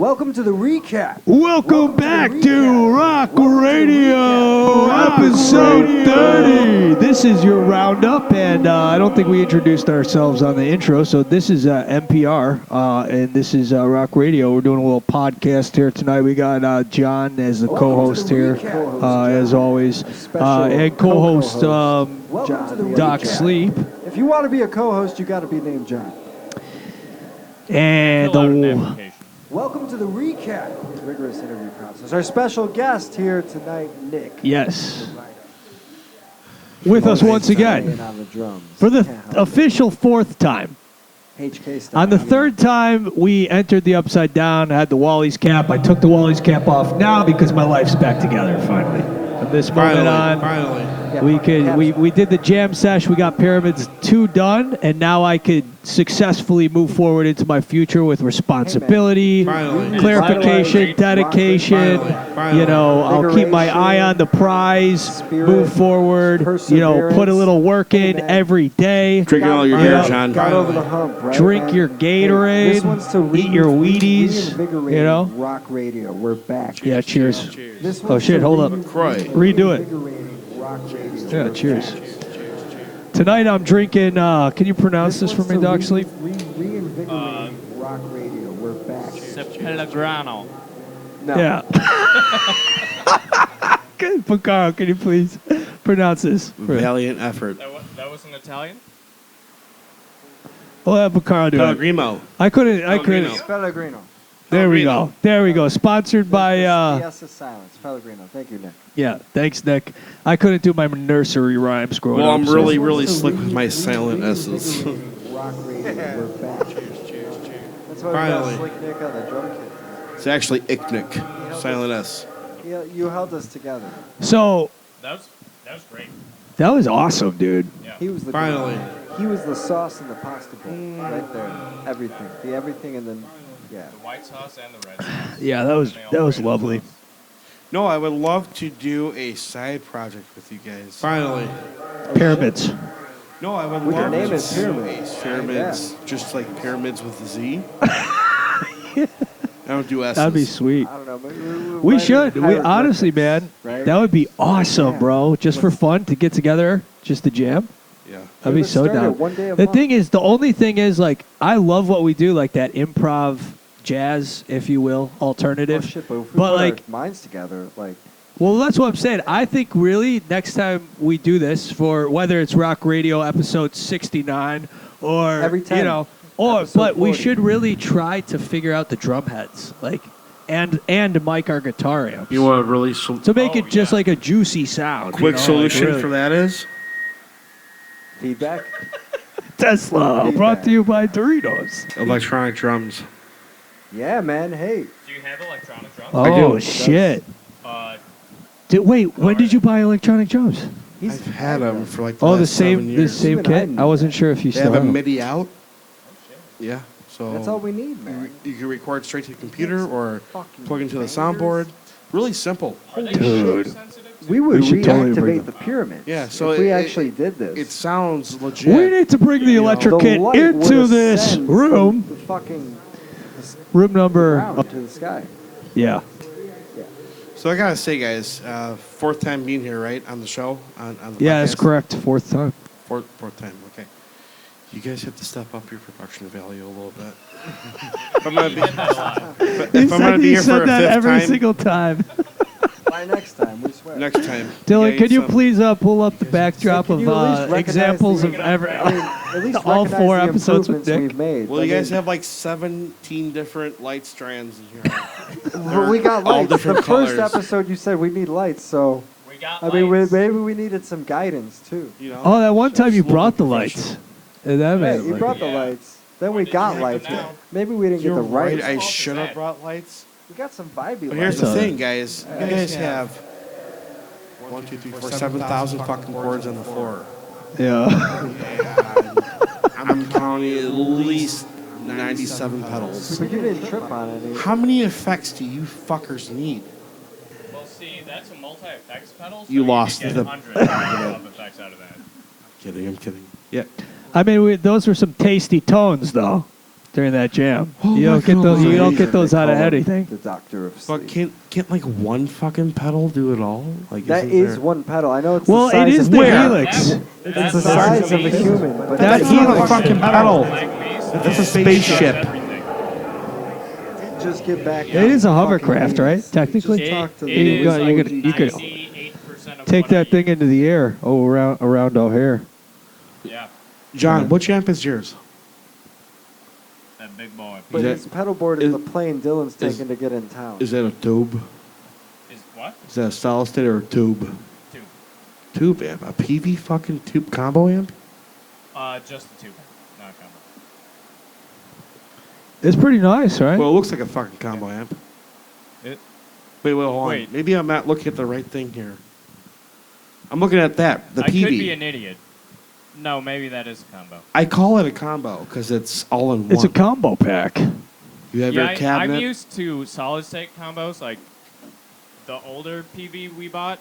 Speaker 4: Welcome to the recap.
Speaker 2: Welcome back to Rawk Radio, episode 30. This is your roundup, and I don't think we introduced ourselves on the intro, so this is NPR, and this is Rawk Radio. We're doing a little podcast here tonight. We got John as the co-host here, as always, and co-host Doc Sleep.
Speaker 4: If you want to be a co-host, you got to be named John.
Speaker 2: And
Speaker 4: Welcome to the recap. Rigorous interview process. Our special guest here tonight, Nick.
Speaker 2: yes, with us once again
Speaker 4: On the drums.
Speaker 2: for the official fourth time.
Speaker 4: HK style.
Speaker 2: On the third time, we entered the Upside Down, had the Wally's cap. I took the Wally's cap off now because my life's back together, finally. From this moment on, we did the jam sesh. We got Pyramids 2 done, and now I could successfully move forward into my future with responsibility, clarification, dedication. You know, I'll keep my eye on the prize, move forward, you know, put a little work in every day.
Speaker 5: Drinking all your beer, John.
Speaker 4: Got over the hump, right?
Speaker 2: Drink your Gatorade,
Speaker 4: This one's to
Speaker 2: eat your Wheaties, you know?
Speaker 4: Rawk Radio, we're back.
Speaker 2: Yeah, cheers.
Speaker 4: This
Speaker 2: Oh
Speaker 4: one's
Speaker 2: shit,
Speaker 4: to
Speaker 2: hold up.
Speaker 5: Croy.
Speaker 2: Redo it.
Speaker 4: reinvigorating Rawk Radio.
Speaker 2: Yeah, cheers. Tonight I'm drinking, can you pronounce this for me, Doc Sleep?
Speaker 4: Reinvigorating Rawk Radio, we're back.
Speaker 1: Pellegrino.
Speaker 4: No.
Speaker 2: Yeah. Good. Picaro, can you please pronounce this?
Speaker 5: Valiant effort.
Speaker 6: That was in Italian?
Speaker 2: We'll have Picaro do it.
Speaker 5: Pellegrino.
Speaker 2: I couldn't.
Speaker 4: Pellegrino.
Speaker 2: There we go. There we go. Sponsored by,
Speaker 4: Yes, is silence. Pellegrino. Thank you, Nick.
Speaker 2: yeah, thanks, Nick. I couldn't do my nursery rhymes growing
Speaker 5: Well,
Speaker 2: up.
Speaker 5: I'm
Speaker 2: so-
Speaker 5: really, really slick with my silent S's.
Speaker 4: Rawk Radio, we're back. That's why we
Speaker 5: Finally.
Speaker 4: got Slick Nick on the drum kit.
Speaker 5: It's actually Icknick. Silent S.
Speaker 4: You held us together.
Speaker 2: So,
Speaker 6: That was great.
Speaker 2: that was awesome, dude.
Speaker 6: Yeah.
Speaker 4: He was the
Speaker 5: Finally.
Speaker 4: He was the sauce in the pasta bowl, right there. Everything, the everything, and then yeah.
Speaker 6: The white sauce and the red sauce.
Speaker 2: Yeah, that was lovely.
Speaker 5: No, I would love to do a side project with you guys. Finally.
Speaker 2: Pyramids.
Speaker 5: No, I would
Speaker 4: We
Speaker 5: love
Speaker 4: could name
Speaker 5: to
Speaker 4: it
Speaker 5: do
Speaker 4: Pyramids.
Speaker 5: a Pyramids, just like pyramids with a Z. I don't do S's.
Speaker 2: That'd be sweet.
Speaker 4: I don't know. Maybe
Speaker 2: We
Speaker 4: might
Speaker 2: should. We
Speaker 4: hire
Speaker 2: honestly,
Speaker 4: records,
Speaker 2: man,
Speaker 4: right?
Speaker 2: that would be awesome,
Speaker 4: Yeah.
Speaker 2: bro. Just for fun to get together, just to jam.
Speaker 5: Yeah.
Speaker 2: I'd be
Speaker 4: Let's
Speaker 2: so
Speaker 4: start it
Speaker 2: down.
Speaker 4: one day a
Speaker 2: The
Speaker 4: month.
Speaker 2: thing is, the only thing is, like, I love what we do, like that improv jazz, if you will,
Speaker 4: Oh,
Speaker 2: alternative.
Speaker 4: shit, but if we
Speaker 2: But,
Speaker 4: put
Speaker 2: like-
Speaker 4: our minds together, like
Speaker 2: Well, that's what I'm saying. I think really next time we do this, for whether it's Rawk Radio episode 69 or
Speaker 4: Every time.
Speaker 2: you know, or
Speaker 4: Episode
Speaker 2: but we
Speaker 4: 40.
Speaker 2: should really try to figure out the drum heads, like, and mic our guitar amps.
Speaker 5: You want to really
Speaker 2: to make it just like a juicy sound.
Speaker 5: quick
Speaker 2: you know,
Speaker 5: solution
Speaker 2: like really.
Speaker 5: for that is
Speaker 4: feedback.
Speaker 2: Tesla,
Speaker 4: Feedback.
Speaker 2: brought to you by Doritos.
Speaker 5: electronic drums.
Speaker 4: Yeah, man. Hey,
Speaker 6: Do you have electronic drums?
Speaker 2: Oh
Speaker 5: do.
Speaker 2: shit!
Speaker 6: Uh,
Speaker 2: Wait, when did you buy electronic drums?
Speaker 4: he's
Speaker 5: I've had them for like the
Speaker 2: Oh,
Speaker 5: last
Speaker 2: the
Speaker 5: 7
Speaker 2: same
Speaker 5: years.
Speaker 2: same
Speaker 4: Even I
Speaker 2: kit.
Speaker 4: knew
Speaker 2: I wasn't sure if you
Speaker 5: They
Speaker 2: still
Speaker 5: have a
Speaker 2: have them.
Speaker 5: MIDI out. Yeah. So
Speaker 4: That's all we need, man.
Speaker 5: you can record straight to the computer or
Speaker 4: Fucking
Speaker 5: plug into the
Speaker 4: bangers.
Speaker 5: soundboard. Really simple.
Speaker 6: are they
Speaker 2: Dude.
Speaker 6: sensitive?
Speaker 4: We would
Speaker 2: We should totally bring
Speaker 4: reactivate
Speaker 2: them.
Speaker 4: the pyramids.
Speaker 5: Yeah, so
Speaker 4: if we
Speaker 5: it-
Speaker 4: actually did this,
Speaker 5: It sounds legit.
Speaker 2: We need to bring the electric
Speaker 4: the
Speaker 2: kit
Speaker 4: light would
Speaker 2: into this
Speaker 4: ascend
Speaker 2: room.
Speaker 4: from the fucking
Speaker 2: Room number.
Speaker 4: ground to the sky.
Speaker 2: Yeah.
Speaker 5: So I gotta say, guys, fourth time being here, right, on the show, on the
Speaker 2: Yeah, that's
Speaker 5: podcast?
Speaker 2: correct. Fourth time.
Speaker 5: Fourth time. Okay. You guys have to step up your production value a little bit. if I'm gonna be, if I'm gonna be here for a fifth time,
Speaker 2: single time.
Speaker 4: By next time, we swear.
Speaker 5: next time.
Speaker 2: Dylan,
Speaker 5: yeah,
Speaker 2: could you
Speaker 5: some-
Speaker 2: please pull up the backdrop
Speaker 4: Can
Speaker 2: of
Speaker 4: you at least recognize
Speaker 2: examples
Speaker 4: the-
Speaker 2: of every
Speaker 4: I mean, at least
Speaker 2: all
Speaker 4: recognize
Speaker 2: 4
Speaker 4: the
Speaker 2: episodes with
Speaker 4: improvements
Speaker 2: Dick?
Speaker 4: we've made.
Speaker 5: Well,
Speaker 4: I
Speaker 5: you guys
Speaker 4: mean,
Speaker 5: have like 17 different light strands in here.
Speaker 4: but we got
Speaker 5: all
Speaker 4: lights.
Speaker 5: different
Speaker 4: The first
Speaker 5: colors.
Speaker 4: episode, you said we need lights, so
Speaker 6: We got
Speaker 4: I mean,
Speaker 6: lights.
Speaker 4: maybe we needed some guidance too.
Speaker 5: You know?
Speaker 2: Oh, that one time you
Speaker 5: Just a
Speaker 2: brought the
Speaker 5: little
Speaker 2: lights. And that
Speaker 4: Yeah,
Speaker 2: made
Speaker 4: you
Speaker 2: it
Speaker 4: brought the
Speaker 6: Yeah.
Speaker 4: lights. Then
Speaker 6: Why
Speaker 4: we
Speaker 6: did
Speaker 4: got
Speaker 6: you have
Speaker 4: lights.
Speaker 6: them now?
Speaker 4: Maybe we didn't
Speaker 5: You're
Speaker 4: get the right.
Speaker 5: right. I
Speaker 6: What
Speaker 5: should
Speaker 6: is
Speaker 5: have
Speaker 6: that?
Speaker 5: brought lights.
Speaker 4: We got some vibey
Speaker 5: But here's
Speaker 4: lights.
Speaker 5: the
Speaker 2: So-
Speaker 5: thing, guys. You guys have 1, 2, 3, 4, 7,000 fucking chords on the floor.
Speaker 2: Yeah.
Speaker 5: I'm counting at least 97 pedals.
Speaker 4: But you didn't trip on any.
Speaker 5: How many effects do you fuckers need?
Speaker 6: Well, see, that's a multi-effects pedal. So
Speaker 5: You lost
Speaker 6: could get
Speaker 5: the-
Speaker 6: hundreds of effects out of that.
Speaker 5: I'm kidding. Yeah.
Speaker 2: I mean, those were some tasty tones, though. during that jam.
Speaker 5: Oh
Speaker 2: You
Speaker 5: my
Speaker 2: don't get
Speaker 5: God.
Speaker 2: those. You don't get
Speaker 4: They
Speaker 2: those out of
Speaker 4: call him
Speaker 2: anything.
Speaker 4: The doctor of
Speaker 5: But
Speaker 4: sleep.
Speaker 5: can't like one fucking pedal do it all? Like
Speaker 4: That
Speaker 5: isn't
Speaker 4: is
Speaker 5: there-
Speaker 4: one pedal. I know it's
Speaker 2: Well,
Speaker 4: the size
Speaker 2: it is
Speaker 4: of
Speaker 2: the
Speaker 5: Where?
Speaker 2: helix.
Speaker 4: It's the size of a human. But
Speaker 2: That's
Speaker 5: That's not a
Speaker 2: helix.
Speaker 5: fucking pedal. That's a spaceship.
Speaker 4: just get back.
Speaker 2: It is a
Speaker 4: on fucking
Speaker 2: hovercraft, right?
Speaker 4: knees.
Speaker 2: Technically,
Speaker 4: Just talk to
Speaker 1: It
Speaker 4: the
Speaker 2: You
Speaker 1: is
Speaker 2: could- you could- you could
Speaker 1: 98% of
Speaker 2: take
Speaker 1: what I
Speaker 2: that thing into the air. Oh, around O'Hare.
Speaker 1: Yeah,
Speaker 5: John, which amp is yours?
Speaker 1: that big boy.
Speaker 4: But
Speaker 5: Is that-
Speaker 4: his pedal board is
Speaker 5: is-
Speaker 4: the plane Dylan's
Speaker 5: is-
Speaker 4: taking to get in town.
Speaker 5: Is that a tube?
Speaker 1: Is what?
Speaker 5: Is that a solid state or a tube?
Speaker 1: Two.
Speaker 5: Tube amp. A PV fucking tube combo amp?
Speaker 1: Just the two. Not a combo.
Speaker 2: It's pretty nice, right?
Speaker 5: Well, it looks like a fucking combo amp.
Speaker 1: It.
Speaker 5: Wait, hold on.
Speaker 1: Wait.
Speaker 5: Maybe I'm not looking at the right thing here. I'm looking at that, the
Speaker 1: I
Speaker 5: PV.
Speaker 1: could be an idiot. No, maybe that is a combo.
Speaker 5: I call it a combo because it's all in one.
Speaker 2: It's a combo pack.
Speaker 5: You have
Speaker 1: Yeah,
Speaker 5: your cabinet.
Speaker 1: I'm used to solid state combos, like the older PV we bought.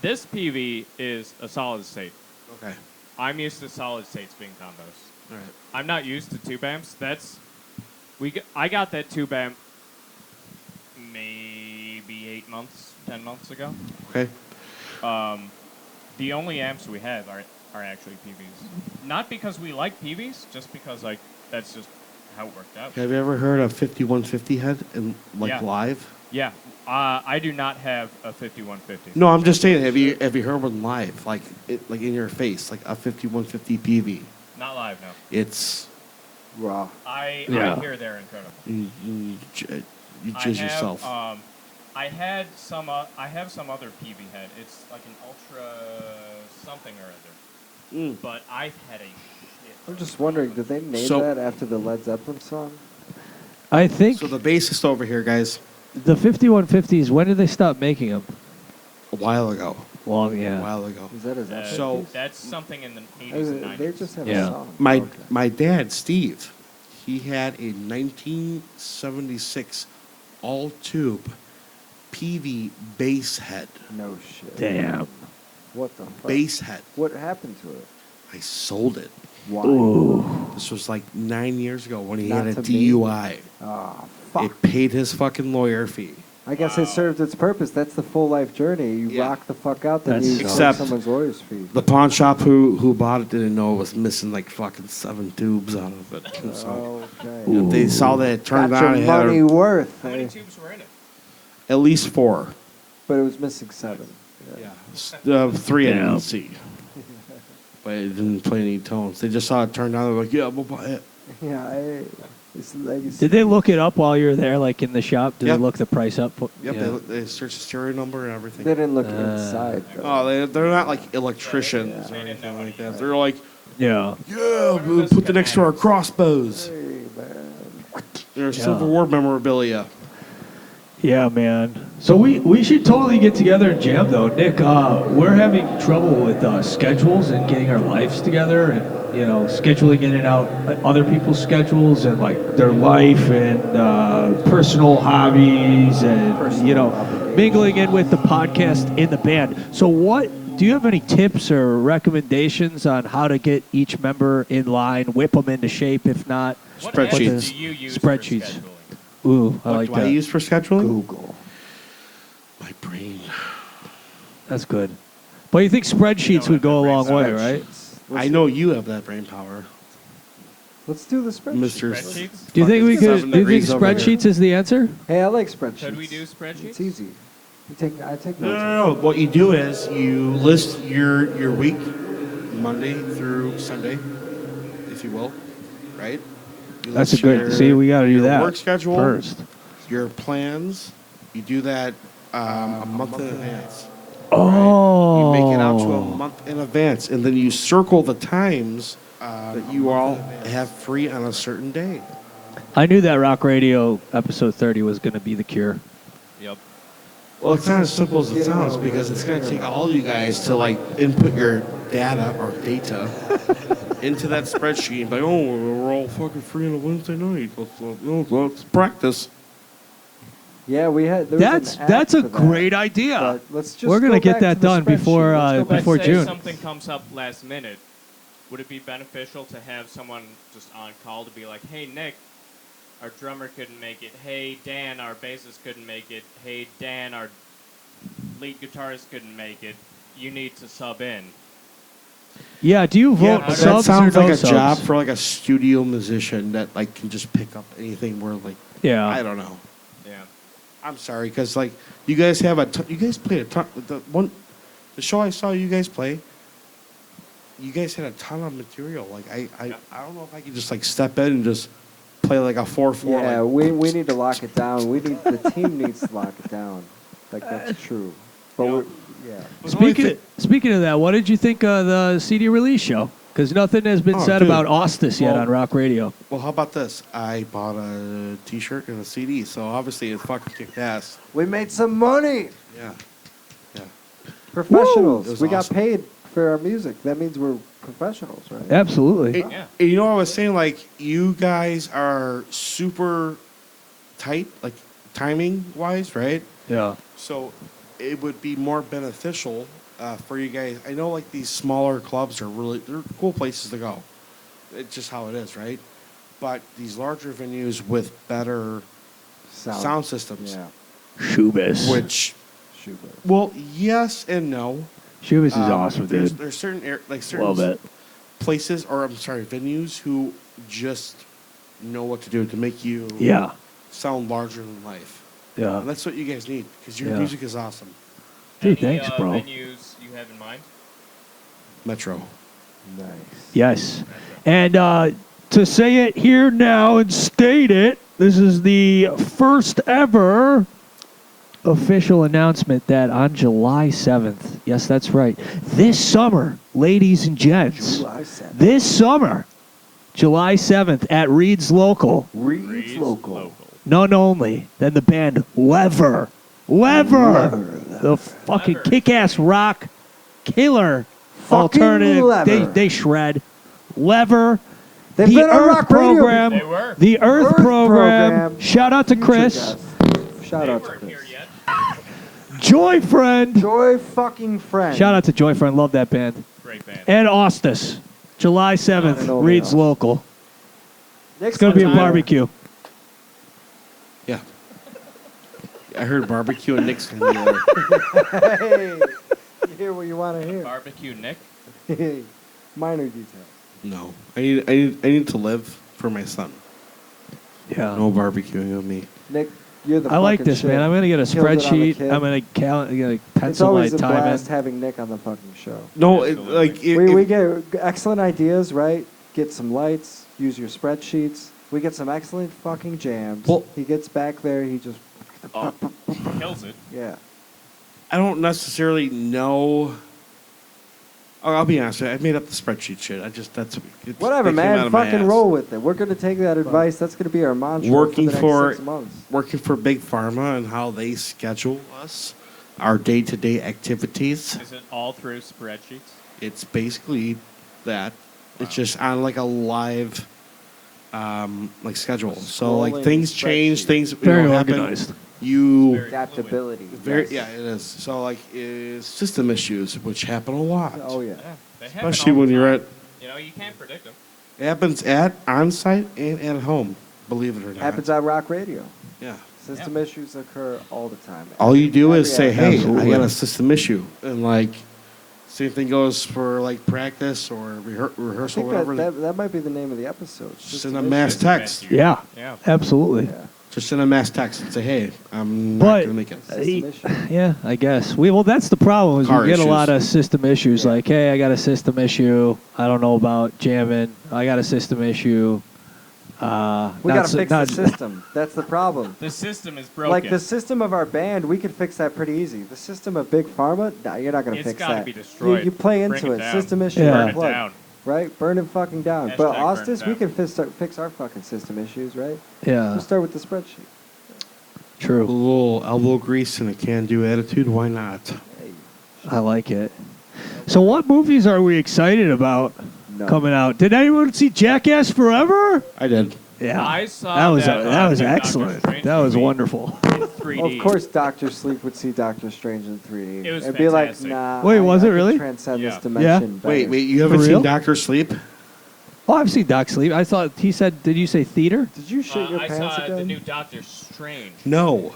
Speaker 1: This PV is a solid state.
Speaker 5: Okay.
Speaker 1: I'm used to solid states being combos.
Speaker 5: All right.
Speaker 1: I'm not used to tube amps. I got that tube amp maybe 8 months, 10 months ago.
Speaker 5: Okay.
Speaker 1: The only amps we have are actually PVs. Not because we like PVs, just because like that's just how it worked out.
Speaker 5: Have you ever heard of 5150 head in
Speaker 1: Yeah.
Speaker 5: live?
Speaker 1: Yeah, I do not have a 5150.
Speaker 5: No, I'm just saying. Have you heard one live, like in your face, like a 5150 PV?
Speaker 1: Not live, no.
Speaker 5: It's
Speaker 4: Raw.
Speaker 1: I
Speaker 2: Yeah.
Speaker 1: hear they're incredible.
Speaker 5: you
Speaker 1: I
Speaker 5: jizz
Speaker 1: have,
Speaker 5: yourself.
Speaker 1: I have some other PV head. It's like an ultra something or other. But I've had a shit.
Speaker 4: I'm just wondering, did they name
Speaker 5: So-
Speaker 4: that after the Led Zeppelin song?
Speaker 2: I think
Speaker 5: So the bassist over here, guys,
Speaker 2: the 5150s. When did they stop making them?
Speaker 5: a while ago.
Speaker 2: Long,
Speaker 5: A
Speaker 2: yeah.
Speaker 5: while ago.
Speaker 4: Is that his
Speaker 1: Uh,
Speaker 5: So-
Speaker 1: that's something in the 80s and 90s.
Speaker 4: They just have
Speaker 2: Yeah.
Speaker 4: a song.
Speaker 5: My
Speaker 4: Okay.
Speaker 5: my dad, Steve, he had a 1976 all tube PV bass head.
Speaker 4: No shit.
Speaker 2: Damn.
Speaker 4: What the fuck?
Speaker 5: Bass head.
Speaker 4: What happened to it?
Speaker 5: I sold it.
Speaker 4: Why?
Speaker 2: Ooh.
Speaker 5: This was like 9 years ago when he
Speaker 4: Not
Speaker 5: had a
Speaker 4: to me.
Speaker 5: DUI.
Speaker 4: Ah, fuck.
Speaker 5: It paid his fucking lawyer fee.
Speaker 4: I guess it served its purpose. That's the full life journey. You
Speaker 5: Yeah.
Speaker 4: rock the fuck out, then
Speaker 2: That's
Speaker 4: you
Speaker 2: so-
Speaker 5: Except-
Speaker 4: take someone's lawyer's fee.
Speaker 5: The pawn shop who bought it didn't know it was missing like fucking 7 tubes out of it. So
Speaker 4: Okay.
Speaker 5: if they saw that it turned
Speaker 4: Got
Speaker 5: on,
Speaker 4: your
Speaker 5: it had
Speaker 4: money worth.
Speaker 1: How many
Speaker 4: eh?
Speaker 1: tubes were in it?
Speaker 5: at least 4.
Speaker 4: But it was missing 7.
Speaker 5: Yeah. 3 I
Speaker 2: Damn.
Speaker 5: didn't see. But it didn't play any tones. They just saw it turn on. They're like, yeah, we'll buy it.
Speaker 4: Yeah, it's legacy.
Speaker 2: Did they look it up while you were there, like in the shop? Did
Speaker 5: Yep.
Speaker 2: they look the price up?
Speaker 5: Yep,
Speaker 2: Yeah.
Speaker 5: they searched the serial number and everything.
Speaker 4: They didn't look inside, though.
Speaker 5: Oh, they're not like electricians or
Speaker 1: They didn't
Speaker 5: anything
Speaker 1: know
Speaker 5: like
Speaker 1: any-
Speaker 5: that. They're like,
Speaker 2: Yeah.
Speaker 5: yeah, we'll put the next to our crossbows.
Speaker 4: Hey, man.
Speaker 5: They're Civil War memorabilia.
Speaker 2: Yeah, man. So we should totally get together and jam, though. Nick, we're having trouble with schedules and getting our lives together, and scheduling in and out other people's schedules and like their life and personal hobbies and mingling in with the podcast in the band. So do you have any tips or recommendations on how to get each member in line, whip them into shape? If not,
Speaker 1: What
Speaker 5: Spreadsheets.
Speaker 1: apps do you use
Speaker 2: Spreadsheets.
Speaker 1: for scheduling?
Speaker 2: ooh, I
Speaker 5: What
Speaker 2: like
Speaker 5: do
Speaker 2: that.
Speaker 5: I use for scheduling?
Speaker 4: Google.
Speaker 5: My brain.
Speaker 2: That's good. But you think spreadsheets would go a long way, right?
Speaker 5: I know you have that brain power,
Speaker 4: Let's do the spreadsheet.
Speaker 5: Mr.
Speaker 1: Spreadsheets?
Speaker 2: Do you think we
Speaker 5: Fucking
Speaker 2: could?
Speaker 5: 7
Speaker 2: Do you think
Speaker 5: degrees over here.
Speaker 2: spreadsheets is the answer?
Speaker 4: Hey, I like spreadsheets.
Speaker 1: Should we do
Speaker 4: It's
Speaker 1: spreadsheets?
Speaker 4: easy. I take
Speaker 5: No,
Speaker 4: notes.
Speaker 5: no, no. What you do is you list your week, Monday through Sunday, if you will, right? You
Speaker 2: That's a
Speaker 5: list
Speaker 2: good. See, we got to do
Speaker 5: your
Speaker 2: that
Speaker 5: work schedule
Speaker 2: first.
Speaker 5: Your plans. You do that a month in advance.
Speaker 2: Oh,
Speaker 5: You make it out to a month in advance, and then you circle the times that you all have free on a certain day.
Speaker 2: I knew that Rawk Radio episode 30 was going to be the cure.
Speaker 1: Yep.
Speaker 5: Well, it's not as simple as it sounds because it's going to take all you guys to like input your data or data into that spreadsheet and be like, oh, we're all fucking free on a Wednesday night. Let's practice.
Speaker 4: Yeah, we had. There was an app
Speaker 2: That's a
Speaker 4: for that,
Speaker 2: great idea.
Speaker 4: but let's just
Speaker 2: We're
Speaker 4: gonna
Speaker 2: gonna get that done before
Speaker 4: Let's go back
Speaker 2: before
Speaker 1: Let's say
Speaker 2: June.
Speaker 1: something comes up last minute. would it be beneficial to have someone just on call to be like, hey, Nick, our drummer couldn't make it. Hey, Dan, our bassist couldn't make it. Hey, Dan, our lead guitarist couldn't make it. You need to sub in.
Speaker 2: Yeah, do you vote
Speaker 5: That
Speaker 2: subs
Speaker 5: sounds
Speaker 2: or no
Speaker 5: like a
Speaker 2: subs?
Speaker 5: job for like a studio musician that like can just pick up anything where like
Speaker 2: Yeah.
Speaker 5: I don't know.
Speaker 1: Yeah.
Speaker 5: I'm sorry because like you guys have you guys played a ton. The show I saw you guys play. You guys had a ton of material. Like I don't know if I could just like step in and just play like a 4/4.
Speaker 4: Yeah,
Speaker 5: like,
Speaker 4: we need to lock it down. The team needs to lock it down. Like that's true. But
Speaker 2: Speaking of that, what did you think of the CD release show? Because nothing has been said
Speaker 5: dude.
Speaker 2: about Ostis yet
Speaker 5: Well-
Speaker 2: on Rawk Radio.
Speaker 5: Well, how about this? I bought a T-shirt and a CD, so obviously it fucking kicked ass.
Speaker 4: we made some money.
Speaker 5: Yeah.
Speaker 4: Professionals.
Speaker 5: It was
Speaker 4: We got
Speaker 5: awesome.
Speaker 4: paid for our music. That means we're professionals, right?
Speaker 2: Absolutely.
Speaker 1: Yeah.
Speaker 5: And you know what I was saying? Like, you guys are super tight, like, timing-wise, right?
Speaker 2: Yeah.
Speaker 5: So it would be more beneficial for you guys. I know, like, these smaller clubs they're cool places to go. It's just how it is, right? But these larger venues with better sound systems,
Speaker 4: Yeah.
Speaker 2: Shoebus.
Speaker 5: which,
Speaker 4: Shoot.
Speaker 5: well, yes and no.
Speaker 2: Shoebus is awesome,
Speaker 5: There's
Speaker 2: dude.
Speaker 5: certain
Speaker 2: Love it.
Speaker 5: places, or I'm sorry, venues who just know what to do to make you
Speaker 2: Yeah.
Speaker 5: sound larger than life.
Speaker 2: Yeah.
Speaker 5: And that's what you guys need because your
Speaker 2: Yeah.
Speaker 5: music is awesome.
Speaker 2: Dude,
Speaker 1: Any,
Speaker 2: thanks, bro.
Speaker 1: venues you have in mind?
Speaker 5: Metro.
Speaker 4: Nice.
Speaker 2: Yes. And to say it here now and state it, this is the first ever official announcement that on July 7th, yes, that's right, this summer, ladies and gents,
Speaker 4: July 7th.
Speaker 2: this summer, July 7th at Reed's Local,
Speaker 4: Reed's local.
Speaker 2: none only than the band Lever. The fucking
Speaker 1: Lever.
Speaker 2: kick-ass rock killer
Speaker 4: Fucking
Speaker 2: alternative.
Speaker 4: Lever.
Speaker 2: They shred. Lever.
Speaker 4: They've
Speaker 2: the
Speaker 4: been on
Speaker 2: Earth
Speaker 4: Rawk Radio
Speaker 2: program.
Speaker 1: They were.
Speaker 2: The Earth,
Speaker 4: Earth
Speaker 2: program.
Speaker 4: program.
Speaker 2: Shout out to
Speaker 4: Future
Speaker 2: Chris.
Speaker 4: guest. Shout
Speaker 1: They
Speaker 4: out to
Speaker 1: weren't
Speaker 4: Chris.
Speaker 1: here yet.
Speaker 2: Joy Friend.
Speaker 4: Joy fucking friend.
Speaker 2: Shout out to Joy Friend. Love that band.
Speaker 1: Great band.
Speaker 2: And Ostis. July 7th.
Speaker 4: I know
Speaker 2: Reed's
Speaker 4: they are.
Speaker 2: Local.
Speaker 4: Next
Speaker 2: It's going to be a
Speaker 1: time.
Speaker 2: barbecue.
Speaker 5: Yeah. I heard barbecue and Nick's gonna be there.
Speaker 4: Hey, you hear what you want to hear.
Speaker 1: Barbecue Nick.
Speaker 4: Minor details.
Speaker 5: No, I need to live for my son.
Speaker 2: Yeah.
Speaker 5: No barbecuing with me.
Speaker 4: Nick, you're the
Speaker 2: I like
Speaker 4: fucking
Speaker 2: this,
Speaker 4: shit.
Speaker 2: man. I'm going to get a
Speaker 4: Killed it on the
Speaker 2: spreadsheet.
Speaker 4: kid.
Speaker 2: I'm going to
Speaker 4: It's
Speaker 2: pencil my
Speaker 4: always a
Speaker 2: time
Speaker 4: blast
Speaker 2: in.
Speaker 4: having Nick on the fucking show.
Speaker 5: No,
Speaker 1: Absolutely.
Speaker 4: We get excellent ideas, right? Get some lights, use your spreadsheets. We get some excellent fucking jams.
Speaker 5: Well-
Speaker 4: He gets back there, he just,
Speaker 1: Kills it.
Speaker 4: yeah.
Speaker 5: I don't necessarily know. I'll be honest with you. I made up the spreadsheet shit.
Speaker 4: Whatever,
Speaker 5: that came out
Speaker 4: man.
Speaker 5: of my
Speaker 4: Fucking
Speaker 5: ass.
Speaker 4: roll with it. We're going to take that advice. That's going to be our mantra
Speaker 5: Working
Speaker 4: for the next 6 months.
Speaker 5: Working for Big Pharma and how they schedule us, our day-to-day activities.
Speaker 1: Is it all through spreadsheets?
Speaker 5: It's basically that. It's just on like a live, like schedule. So like
Speaker 4: Scrolling
Speaker 5: things change,
Speaker 4: spreadsheet.
Speaker 5: things
Speaker 2: Very
Speaker 5: happen.
Speaker 2: organized.
Speaker 5: You
Speaker 1: Very
Speaker 4: Adaptability.
Speaker 5: very
Speaker 4: yes.
Speaker 5: yeah, it is. So like system issues, which happen a lot.
Speaker 4: Oh, yeah.
Speaker 1: Yeah. They happen
Speaker 5: Especially
Speaker 1: all
Speaker 5: when
Speaker 1: the
Speaker 5: you're
Speaker 1: time. You know, you can't predict them.
Speaker 5: It happens on site and at home. Believe it or not.
Speaker 4: Happens on Rawk Radio.
Speaker 5: Yeah.
Speaker 4: System issues occur all the time.
Speaker 5: All you do is say,
Speaker 4: Every
Speaker 5: "Hey,
Speaker 2: Absolutely.
Speaker 5: I got a system issue," and like same thing goes for like practice or
Speaker 4: I
Speaker 5: rehearsal,
Speaker 4: think
Speaker 5: whatever.
Speaker 4: that might be the name of the episode.
Speaker 5: Just
Speaker 4: System
Speaker 5: in a
Speaker 4: issues.
Speaker 5: mass text.
Speaker 2: Yeah.
Speaker 1: Yeah.
Speaker 2: Absolutely.
Speaker 4: Yeah.
Speaker 5: Just send a mass text and say, "Hey, I'm
Speaker 2: But-
Speaker 5: not gonna make it."
Speaker 4: System issue.
Speaker 2: Yeah, I guess. Well, that's the problem is
Speaker 5: Car
Speaker 2: we get
Speaker 5: issues.
Speaker 2: a lot of system issues.
Speaker 4: Yeah.
Speaker 2: Like, hey, I got a system issue. I don't know about jamming. I got a system issue.
Speaker 4: We
Speaker 2: not
Speaker 4: got to
Speaker 2: so-
Speaker 4: fix
Speaker 2: not-
Speaker 4: the system. That's the problem.
Speaker 1: The system is broken.
Speaker 4: Like the system of our band, we could fix that pretty easy. The system of Big Pharma, nah, you're not going to
Speaker 1: It's
Speaker 4: fix
Speaker 1: gotta
Speaker 4: that.
Speaker 1: be destroyed.
Speaker 4: You play
Speaker 1: Bring
Speaker 4: into
Speaker 1: it
Speaker 4: it.
Speaker 1: down.
Speaker 4: System issue,
Speaker 2: Yeah.
Speaker 1: Burn
Speaker 2: Burn
Speaker 1: it
Speaker 4: unplug,
Speaker 1: down.
Speaker 4: right? Burn it fucking down. But
Speaker 1: Hashtag burn
Speaker 4: Ostis,
Speaker 1: it
Speaker 4: we
Speaker 1: down.
Speaker 4: can fix our fucking system issues, right?
Speaker 2: Yeah,
Speaker 4: Just start with the spreadsheet.
Speaker 5: A
Speaker 2: true.
Speaker 5: little elbow grease and a can-do attitude. Why not?
Speaker 4: Hey,
Speaker 2: I like it. So, what movies are we excited about
Speaker 4: no.
Speaker 2: coming out? Did anyone see Jackass Forever?
Speaker 5: I did.
Speaker 2: Yeah,
Speaker 1: I saw
Speaker 2: that was
Speaker 1: that
Speaker 2: that was
Speaker 1: new Doctor
Speaker 2: excellent.
Speaker 1: Strange
Speaker 2: That was
Speaker 1: movie
Speaker 2: wonderful.
Speaker 1: in 3D.
Speaker 4: Of course, Doctor Sleep would see Doctor Strange in 3D.
Speaker 1: It was
Speaker 4: It'd be like,
Speaker 1: fantastic.
Speaker 4: nah.
Speaker 2: Wait, was it
Speaker 4: I can
Speaker 2: really?
Speaker 4: Transcend
Speaker 1: Yeah.
Speaker 4: this dimension.
Speaker 2: Yeah.
Speaker 5: Wait,
Speaker 4: better.
Speaker 5: you haven't
Speaker 2: For real?
Speaker 5: seen Doctor Sleep?
Speaker 2: Oh, I've seen Doc Sleep. I thought he said. Did you say theater?
Speaker 4: Did you shit your
Speaker 1: I
Speaker 4: pants
Speaker 1: saw
Speaker 4: again?
Speaker 1: the new Doctor Strange.
Speaker 5: No.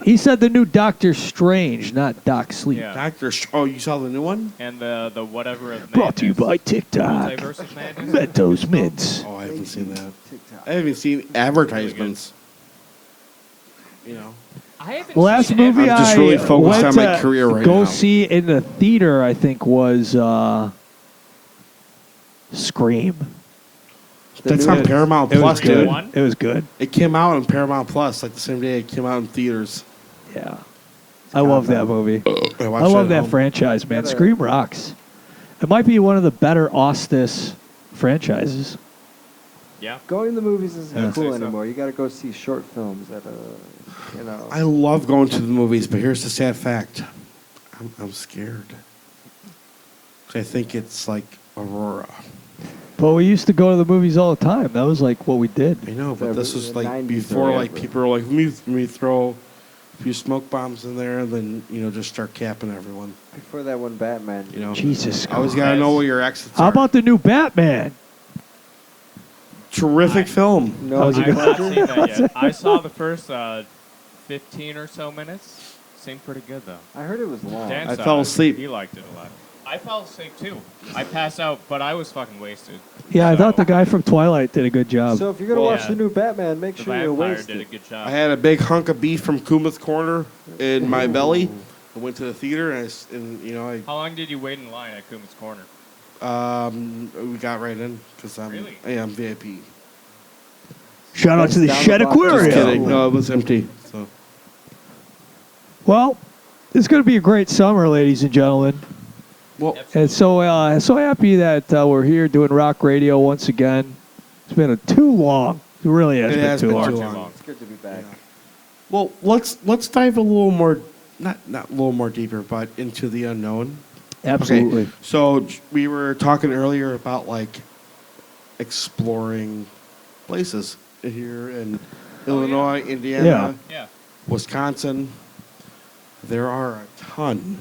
Speaker 2: He said the new Doctor Strange, not Doc Sleep.
Speaker 1: Yeah.
Speaker 5: Oh, you saw the new one?
Speaker 1: And the whatever of
Speaker 2: Brought to you
Speaker 1: Madness.
Speaker 2: by TikTok.
Speaker 1: Multiverse of Madness.
Speaker 2: Mentos Mints.
Speaker 5: Oh, I haven't seen that.
Speaker 4: TikTok.
Speaker 5: I haven't seen advertisements. You know.
Speaker 1: I haven't
Speaker 2: The last
Speaker 1: seen
Speaker 2: movie
Speaker 5: I'm just
Speaker 2: I
Speaker 5: really focused
Speaker 2: went
Speaker 5: on my
Speaker 2: to
Speaker 5: career right
Speaker 2: go
Speaker 5: now.
Speaker 2: see in the theater, I think, was Scream.
Speaker 5: That's
Speaker 4: new-
Speaker 5: on Paramount
Speaker 2: It was
Speaker 5: Plus,
Speaker 2: good.
Speaker 5: dude.
Speaker 1: One?
Speaker 2: It was good.
Speaker 5: It came out on Paramount Plus like the same day it came out in theaters.
Speaker 2: Yeah. I love that movie.
Speaker 5: I
Speaker 2: I
Speaker 5: watched
Speaker 2: love
Speaker 5: it
Speaker 2: that
Speaker 5: at home.
Speaker 2: franchise, man.
Speaker 4: Gotta-
Speaker 2: Scream rocks. It might be one of the better Ostis franchises.
Speaker 1: Yeah.
Speaker 4: Going to the movies isn't
Speaker 2: Yeah.
Speaker 4: cool
Speaker 1: Say so.
Speaker 4: anymore. You got to go see short films at
Speaker 5: I love going to the movies, but here's the sad fact. I'm scared. 'Cause I think it's like Aurora.
Speaker 2: But we used to go to the movies all the time. That was like what we did.
Speaker 5: I know, but
Speaker 4: The-
Speaker 5: this was
Speaker 4: the
Speaker 5: like
Speaker 4: 90s
Speaker 5: before
Speaker 4: or
Speaker 5: like
Speaker 4: whatever.
Speaker 5: people were like, let me throw a few smoke bombs in there and then, just start capping everyone.
Speaker 4: before that one Batman.
Speaker 2: Jesus
Speaker 5: I always gotta know where your exits
Speaker 2: How
Speaker 5: are.
Speaker 2: about the new Batman?
Speaker 5: Terrific film.
Speaker 4: No,
Speaker 2: How's it
Speaker 1: I've not
Speaker 2: going?
Speaker 1: seen that yet. I saw the first 15 or so minutes. Seemed pretty good though.
Speaker 4: I heard it was long.
Speaker 1: Dan
Speaker 5: I
Speaker 1: saw
Speaker 5: fell
Speaker 1: it.
Speaker 5: asleep.
Speaker 1: He liked it a lot. I fell asleep too. I passed out, but I was fucking wasted.
Speaker 2: Yeah, I
Speaker 1: So,
Speaker 2: thought the guy from Twilight did a good job.
Speaker 4: So if you're gonna
Speaker 1: Well,
Speaker 4: watch
Speaker 1: yeah.
Speaker 4: the new Batman, make
Speaker 1: The
Speaker 4: sure you're
Speaker 1: vampire
Speaker 4: wasted.
Speaker 1: did a good job.
Speaker 5: I had a big hunk of beef from Kuma's Corner in my belly. I went to the theater and
Speaker 1: How long did you wait in line at Kuma's Corner?
Speaker 5: we got right in because
Speaker 1: Really?
Speaker 5: I'm VIP.
Speaker 2: Shout out to the
Speaker 4: Down the
Speaker 2: Shed
Speaker 4: block.
Speaker 5: Just
Speaker 2: Aquarium.
Speaker 5: kidding. No, it was empty. So
Speaker 2: Well, it's going to be a great summer, ladies and gentlemen.
Speaker 5: well,
Speaker 2: And so happy that we're here doing Rawk Radio once again. It's been too long. It really has
Speaker 5: It
Speaker 2: been
Speaker 5: has
Speaker 2: too
Speaker 5: been
Speaker 2: long.
Speaker 5: too
Speaker 1: Too
Speaker 5: long.
Speaker 1: long.
Speaker 4: It's good to be back.
Speaker 5: Well, let's dive a little more, not a little more deeper, but into the unknown.
Speaker 2: Absolutely.
Speaker 5: Okay, so we were talking earlier about like exploring places here in Illinois, Indiana,
Speaker 2: Yeah.
Speaker 1: Yeah.
Speaker 5: Wisconsin. There are a ton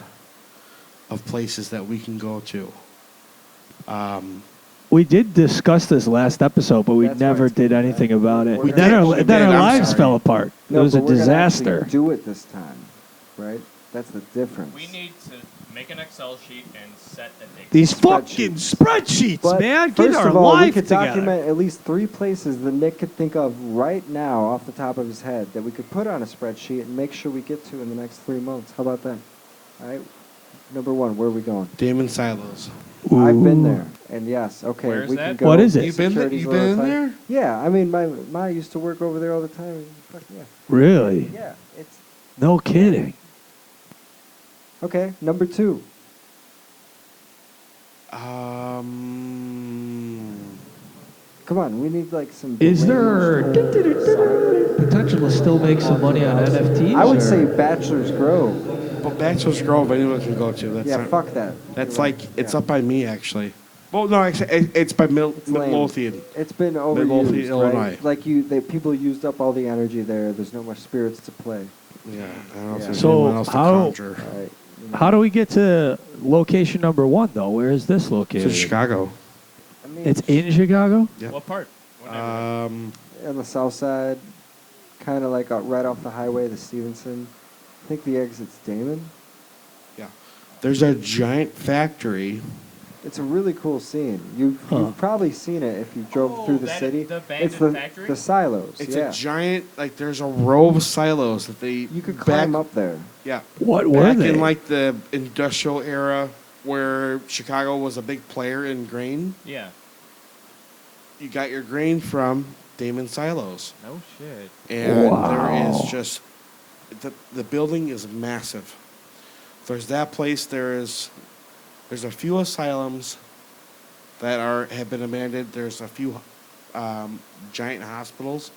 Speaker 5: of places that we can go to.
Speaker 2: We did discuss this last episode, but we
Speaker 4: That's why
Speaker 2: never
Speaker 4: it's
Speaker 2: did
Speaker 4: good,
Speaker 2: anything
Speaker 4: man.
Speaker 2: about it.
Speaker 4: We
Speaker 2: Then
Speaker 5: did.
Speaker 2: our,
Speaker 5: We
Speaker 2: then
Speaker 5: did.
Speaker 2: our
Speaker 5: I'm
Speaker 2: lives
Speaker 5: sorry.
Speaker 2: fell apart. It was a
Speaker 4: but we're gonna actually
Speaker 2: disaster.
Speaker 4: do it this time, right? That's the difference.
Speaker 1: We need to make an Excel sheet and set a date.
Speaker 2: These
Speaker 4: Spreadsheets.
Speaker 2: fucking spreadsheets,
Speaker 4: But
Speaker 2: man. Get
Speaker 4: first
Speaker 2: our
Speaker 4: of all, we
Speaker 2: life
Speaker 4: could
Speaker 2: together.
Speaker 4: document at least 3 places that Nick could think of right now off the top of his head that we could put on a spreadsheet and make sure we get to in the next 3 months. How about that? All right. Number 1, where are we going?
Speaker 5: Damon Silos.
Speaker 4: I've been
Speaker 2: Ooh.
Speaker 4: there, and yes, okay,
Speaker 1: Where's
Speaker 4: we
Speaker 1: that?
Speaker 4: can go.
Speaker 2: What is it?
Speaker 5: You've been
Speaker 4: Security's
Speaker 5: in
Speaker 4: all the time.
Speaker 5: there?
Speaker 4: Yeah, I mean, my Ma used to work over there all the time. Fuck yeah.
Speaker 2: Really?
Speaker 4: Yeah, it's
Speaker 2: No kidding.
Speaker 4: okay. Number 2. Come on, we need like some.
Speaker 2: Is there
Speaker 4: domain-
Speaker 2: potential to still make some money on NFTs?
Speaker 4: I would
Speaker 2: or-
Speaker 4: say Bachelor's Grove.
Speaker 5: But Bachelor's Grove, anyone can go to. That's
Speaker 4: Yeah,
Speaker 5: not-
Speaker 4: fuck that.
Speaker 5: That's
Speaker 4: You're
Speaker 5: like
Speaker 4: right.
Speaker 5: it's
Speaker 4: Yeah.
Speaker 5: up by me actually. Well, no, actually, it's by
Speaker 4: lame.
Speaker 5: Midlothian.
Speaker 4: It's been
Speaker 5: Midlothian,
Speaker 4: overused,
Speaker 5: Illinois.
Speaker 4: right? Like people used up all the energy there. There's no more spirits to play.
Speaker 5: Yeah, I don't know if
Speaker 4: Yeah.
Speaker 5: there's
Speaker 2: So
Speaker 5: anyone else to
Speaker 2: how-
Speaker 5: conjure.
Speaker 4: All right.
Speaker 2: How do we get to location number 1, though? Where is this
Speaker 5: It's
Speaker 2: located?
Speaker 5: in Chicago.
Speaker 4: I mean,
Speaker 2: It's in Chicago?
Speaker 5: Yeah.
Speaker 1: What part? What neighborhood?
Speaker 4: on the south side, kind of like right off the highway, the Stevenson. I think the exit's Damon.
Speaker 5: Yeah. There's a giant factory.
Speaker 4: It's a really cool scene. You've probably seen it if you drove through the
Speaker 1: that-
Speaker 4: city.
Speaker 1: the
Speaker 4: it's
Speaker 1: abandoned factory?
Speaker 4: the silos.
Speaker 5: It's
Speaker 4: yeah.
Speaker 5: a giant, like, there's a row of silos that they.
Speaker 4: You could climb up there.
Speaker 5: Yeah.
Speaker 2: What were
Speaker 5: Back
Speaker 2: they?
Speaker 5: in, like, the industrial era where Chicago was a big player in grain,
Speaker 1: Yeah.
Speaker 5: you got your grain from Damon Silos.
Speaker 1: No shit.
Speaker 5: And
Speaker 2: Wow.
Speaker 5: there is just the building is massive. There's that place. There's a few asylums that have been abandoned. There's a few giant hospitals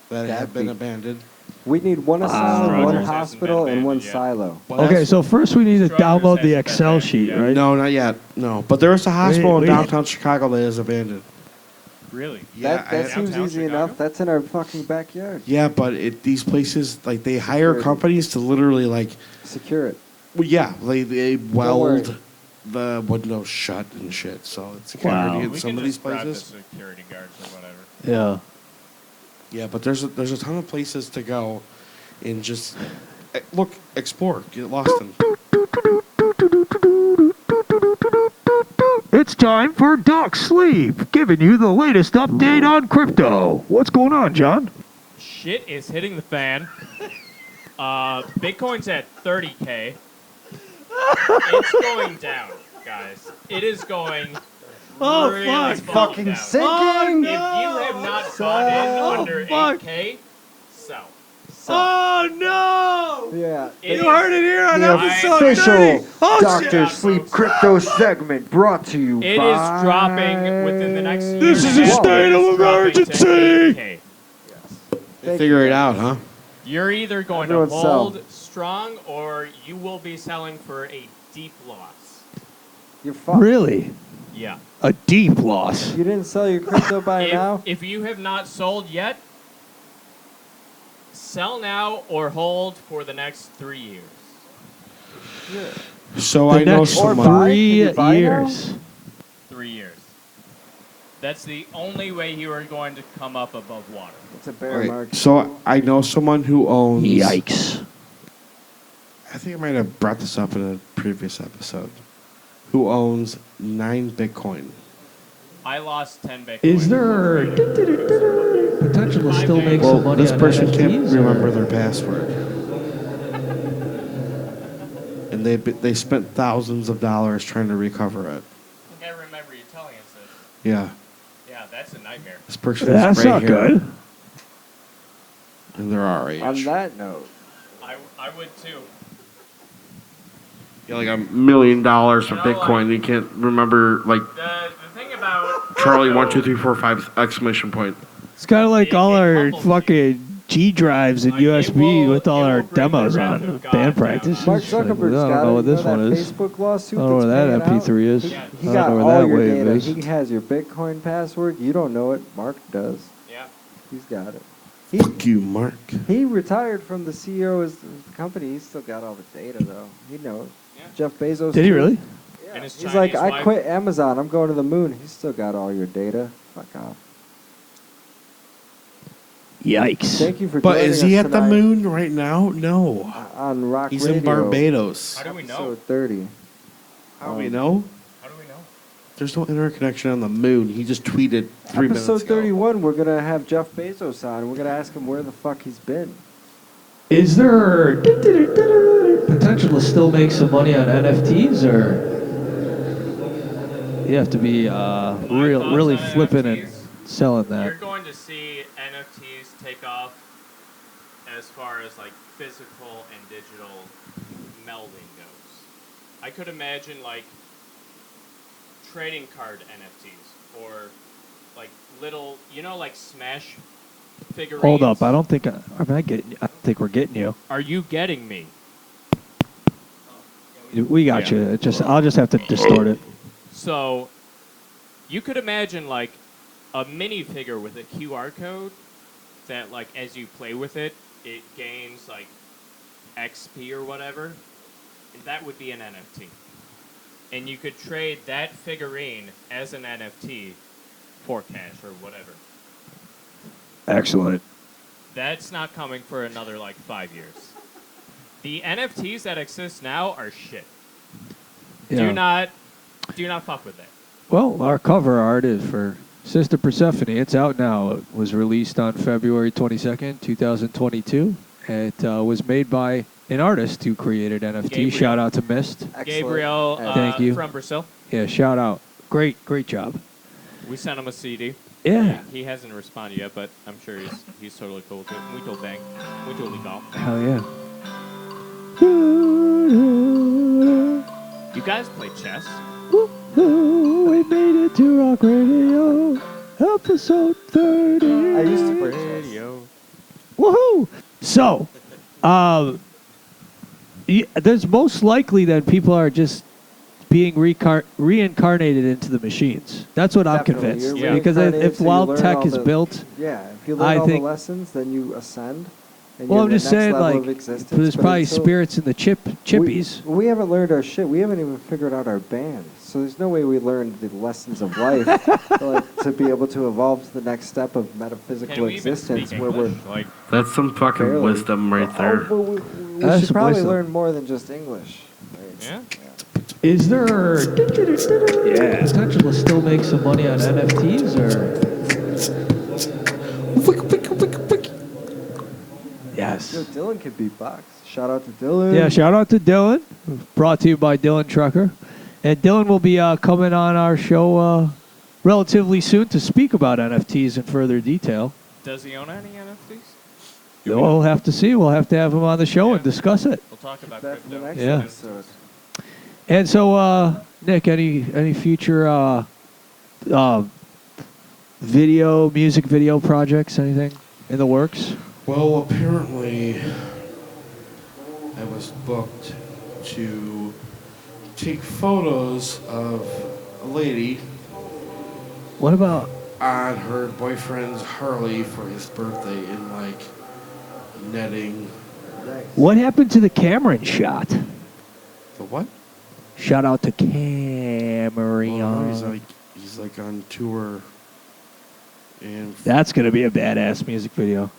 Speaker 5: that have been abandoned.
Speaker 4: We need one asylum,
Speaker 1: Rogers
Speaker 4: one
Speaker 1: hasn't
Speaker 4: hospital,
Speaker 1: been
Speaker 4: and one
Speaker 1: abandoned yet.
Speaker 4: silo.
Speaker 5: Well,
Speaker 2: Okay,
Speaker 5: that's-
Speaker 2: so first we need to
Speaker 1: Structures
Speaker 2: download the
Speaker 1: hasn't been
Speaker 2: Excel
Speaker 1: abandoned
Speaker 2: sheet,
Speaker 1: yet.
Speaker 2: right?
Speaker 5: no, not yet. No, but there is a hospital in
Speaker 2: wait.
Speaker 5: downtown Chicago that is abandoned.
Speaker 1: Really?
Speaker 5: Yeah,
Speaker 4: that seems
Speaker 1: Downtown
Speaker 4: easy
Speaker 1: Chicago?
Speaker 4: enough. That's in our fucking backyard.
Speaker 5: Yeah, but these places, like, they hire
Speaker 4: Security.
Speaker 5: companies to literally, like,
Speaker 4: Secure it.
Speaker 5: well, yeah, they
Speaker 4: worry.
Speaker 5: weld the windows shut and shit. So it's kind
Speaker 2: Wow.
Speaker 5: of
Speaker 1: We
Speaker 5: in some
Speaker 1: can
Speaker 5: of these
Speaker 1: just grab the
Speaker 5: places.
Speaker 1: security guards or whatever.
Speaker 2: Yeah.
Speaker 5: Yeah, but there's a ton of places to go, and just look, explore, get lost in.
Speaker 2: It's time for Doc Sleep, giving you the latest update on crypto. What's going on, John?
Speaker 1: Shit is hitting the fan. Bitcoin's at 30K. It's going down, guys. It is going really
Speaker 4: Fucking
Speaker 1: down.
Speaker 4: sinking.
Speaker 1: If you have not bought in under 8K, sell.
Speaker 2: Oh, no!
Speaker 4: Yeah.
Speaker 1: It
Speaker 2: You
Speaker 1: is-
Speaker 2: heard it here on
Speaker 4: The
Speaker 2: episode
Speaker 4: official
Speaker 2: 30. Oh,
Speaker 4: Dr.
Speaker 1: shit.
Speaker 4: Sleep Crypto segment brought to you
Speaker 1: It
Speaker 4: by...
Speaker 1: is dropping within the next year.
Speaker 2: This is
Speaker 1: and
Speaker 2: a
Speaker 1: half.
Speaker 2: state
Speaker 1: It
Speaker 2: of
Speaker 1: is dropping to
Speaker 2: emergency.
Speaker 1: 8K.
Speaker 4: Thank
Speaker 5: Figure
Speaker 4: you.
Speaker 5: it out, huh?
Speaker 1: You're either going
Speaker 4: Everyone
Speaker 1: to hold strong or you will be selling for a deep loss.
Speaker 4: You're fucked.
Speaker 2: Really?
Speaker 1: Yeah.
Speaker 2: A deep loss.
Speaker 4: You didn't sell your crypto by now?
Speaker 1: If you have not sold yet, sell now or hold for the next 3 years.
Speaker 5: So
Speaker 2: The
Speaker 5: I know
Speaker 2: next
Speaker 4: Or
Speaker 5: someone.
Speaker 4: buy. Can
Speaker 2: 3
Speaker 4: you buy now?
Speaker 2: years.
Speaker 1: 3 years. That's the only way you are going to come up above water.
Speaker 4: It's a bear
Speaker 5: Right.
Speaker 4: market.
Speaker 5: So I know someone who owns.
Speaker 2: Yikes.
Speaker 5: I think I might have brought this up in a previous episode. Who owns 9 Bitcoin?
Speaker 1: I lost 10 Bitcoin.
Speaker 2: Is there potential to still make
Speaker 5: Well,
Speaker 2: some money
Speaker 5: this
Speaker 2: on
Speaker 5: person
Speaker 2: NFTs,
Speaker 5: can't remember
Speaker 2: or-
Speaker 5: their password, and they spent thousands of dollars trying to recover it.
Speaker 1: I think I remember you telling us this.
Speaker 5: Yeah,
Speaker 1: Yeah, that's a nightmare.
Speaker 5: this person
Speaker 2: That's
Speaker 5: is right
Speaker 2: not
Speaker 5: here,
Speaker 2: good.
Speaker 5: and they're our age.
Speaker 4: On that note,
Speaker 1: I would too.
Speaker 5: Yeah, like $1 million for
Speaker 1: You know,
Speaker 5: Bitcoin. You can't remember like
Speaker 1: The thing about
Speaker 5: Charlie 1 2 3 4 5 exclamation point.
Speaker 2: It's kind of like all
Speaker 1: It
Speaker 2: our
Speaker 1: humbles you.
Speaker 2: fucking G drives and
Speaker 1: Like, it
Speaker 2: USB
Speaker 1: will-
Speaker 2: with all
Speaker 1: it
Speaker 2: our
Speaker 1: will bring the
Speaker 2: demos
Speaker 1: wrath
Speaker 2: on
Speaker 1: of God
Speaker 2: band
Speaker 1: down.
Speaker 2: practices.
Speaker 4: Mark
Speaker 2: Like,
Speaker 4: Zuckerberg's
Speaker 2: I
Speaker 4: got
Speaker 2: don't know
Speaker 4: it.
Speaker 2: what this
Speaker 4: you know
Speaker 2: one
Speaker 4: that
Speaker 2: is.
Speaker 4: Facebook lawsuit
Speaker 2: I don't know where that
Speaker 4: that's paying
Speaker 2: MP3
Speaker 4: out?
Speaker 2: is.
Speaker 1: Yeah.
Speaker 2: I
Speaker 4: He
Speaker 2: don't
Speaker 4: got
Speaker 2: know where
Speaker 4: all
Speaker 2: that
Speaker 4: your
Speaker 2: wave
Speaker 4: data.
Speaker 2: is.
Speaker 4: He has your Bitcoin password. You don't know it. Mark does.
Speaker 1: Yeah.
Speaker 4: He's got it.
Speaker 5: Fuck you, Mark.
Speaker 4: He retired from the CEO of the company. He's still got all the data, though. He knows.
Speaker 1: Yeah.
Speaker 4: Jeff Bezos.
Speaker 2: Did he
Speaker 4: too.
Speaker 2: really?
Speaker 4: Yeah.
Speaker 1: And his
Speaker 4: He's like,
Speaker 1: Chinese
Speaker 4: I
Speaker 1: wife-
Speaker 4: quit Amazon. I'm going to the moon. He's still got all your data. Fuck off.
Speaker 2: Yikes.
Speaker 4: Thank you for
Speaker 5: But
Speaker 4: joining
Speaker 5: is he
Speaker 4: us
Speaker 5: at the
Speaker 4: tonight
Speaker 5: moon right now? No,
Speaker 4: on Rawk
Speaker 5: he's
Speaker 4: Radio.
Speaker 5: in Barbados.
Speaker 1: How do we know?
Speaker 4: Episode 30.
Speaker 5: How do we know?
Speaker 1: How do we know?
Speaker 5: There's no internet connection on the moon. He just tweeted 3 minutes
Speaker 4: Episode
Speaker 5: ago.
Speaker 4: 31, we're going to have Jeff Bezos on. We're going to ask him where the fuck he's been.
Speaker 2: Is there potential to still make some money on NFTs, or you have to be really
Speaker 1: thoughts on
Speaker 2: flipping and
Speaker 1: NFTs?
Speaker 2: selling
Speaker 1: You're
Speaker 2: that?
Speaker 1: going to see NFTs take off as far as like physical and digital melding goes. I could imagine like trading card NFTs or like little, like Smash figurines.
Speaker 2: Hold up, I don't think I think we're getting you.
Speaker 1: Are you getting me?
Speaker 2: We got
Speaker 1: Yeah.
Speaker 2: you. I'll just have to distort it.
Speaker 1: So you could imagine like a minifigure with a QR code that like as you play with it, it gains like XP or whatever. And that would be an NFT. And you could trade that figurine as an NFT for cash or whatever.
Speaker 2: Excellent.
Speaker 1: That's not coming for another like 5 years. The NFTs that exist now are shit.
Speaker 2: Yeah.
Speaker 1: Do not fuck with that.
Speaker 2: Well, our cover art is for Sister Persephone. It's out now. It was released on February 22nd, 2022. It was made by an artist who created NFT.
Speaker 1: Gabriel.
Speaker 2: Shout out to Mist.
Speaker 4: Excellent.
Speaker 1: Gabriel
Speaker 2: Thank you.
Speaker 1: from Brazil.
Speaker 2: Yeah, shout out. Great job.
Speaker 1: We sent him a CD.
Speaker 2: Yeah.
Speaker 1: He hasn't responded yet, but I'm sure he's totally cool with it. Muito bem. Muito legal.
Speaker 2: Hell yeah.
Speaker 1: You guys play chess?
Speaker 2: We made it to Rawk Radio, episode 30.
Speaker 4: I used to play chess.
Speaker 1: Radio.
Speaker 2: Woohoo! So, there's most likely that people being reincarnated into the machines. That's what I'm
Speaker 4: Definitely.
Speaker 2: convinced.
Speaker 4: You're
Speaker 2: Because
Speaker 4: reincarnated,
Speaker 2: if
Speaker 4: so you
Speaker 2: wild
Speaker 4: learn
Speaker 2: tech
Speaker 4: all
Speaker 2: is
Speaker 4: the-
Speaker 2: built,
Speaker 4: Yeah, if you learn
Speaker 2: I
Speaker 4: all the
Speaker 2: think-
Speaker 4: lessons, then you ascend. And
Speaker 2: well,
Speaker 4: you're
Speaker 2: I'm
Speaker 4: the
Speaker 2: just
Speaker 4: next
Speaker 2: saying,
Speaker 4: level
Speaker 2: like,
Speaker 4: of existence,
Speaker 2: there's
Speaker 4: but
Speaker 2: probably
Speaker 4: until-
Speaker 2: spirits in the chippies.
Speaker 4: We haven't learned our shit. We haven't even figured out our band. So there's no way we learned the lessons of life to be able to evolve to the next step of metaphysical
Speaker 1: Can we even
Speaker 4: existence
Speaker 1: speak
Speaker 4: where
Speaker 1: English?
Speaker 4: we're
Speaker 1: Like,
Speaker 5: That's some fucking
Speaker 4: barely.
Speaker 5: wisdom right there.
Speaker 4: Oh, but we
Speaker 2: That's
Speaker 4: should probably
Speaker 2: wisdom.
Speaker 4: learn more than just English. Right?
Speaker 1: yeah.
Speaker 2: Is there potential to still make some money on NFTs or? Yes.
Speaker 4: Yo, Dylan could beatbox. Shout out to Dylan.
Speaker 2: Yeah, shout out to Dylan. Brought to you by Dylan Trucker. And Dylan will be coming on our show relatively soon to speak about NFTs in further detail.
Speaker 1: Does he own any NFTs?
Speaker 2: We'll have to see. We'll have to have him on the show
Speaker 1: Yeah.
Speaker 2: and discuss it.
Speaker 1: We'll talk about
Speaker 4: That for the
Speaker 1: crypto.
Speaker 4: next
Speaker 2: Yeah.
Speaker 4: episode.
Speaker 2: And so, Nick, any future music video projects, anything in the works?
Speaker 5: Well, apparently, I was booked to take photos of a lady
Speaker 2: What about?
Speaker 5: on her boyfriend's Harley for his birthday in like netting.
Speaker 2: What happened to the Cameron shot?
Speaker 5: The what?
Speaker 2: Shout out to
Speaker 5: Well,
Speaker 2: Cameron.
Speaker 5: no, he's like on tour, and
Speaker 2: That's gonna be a badass music video.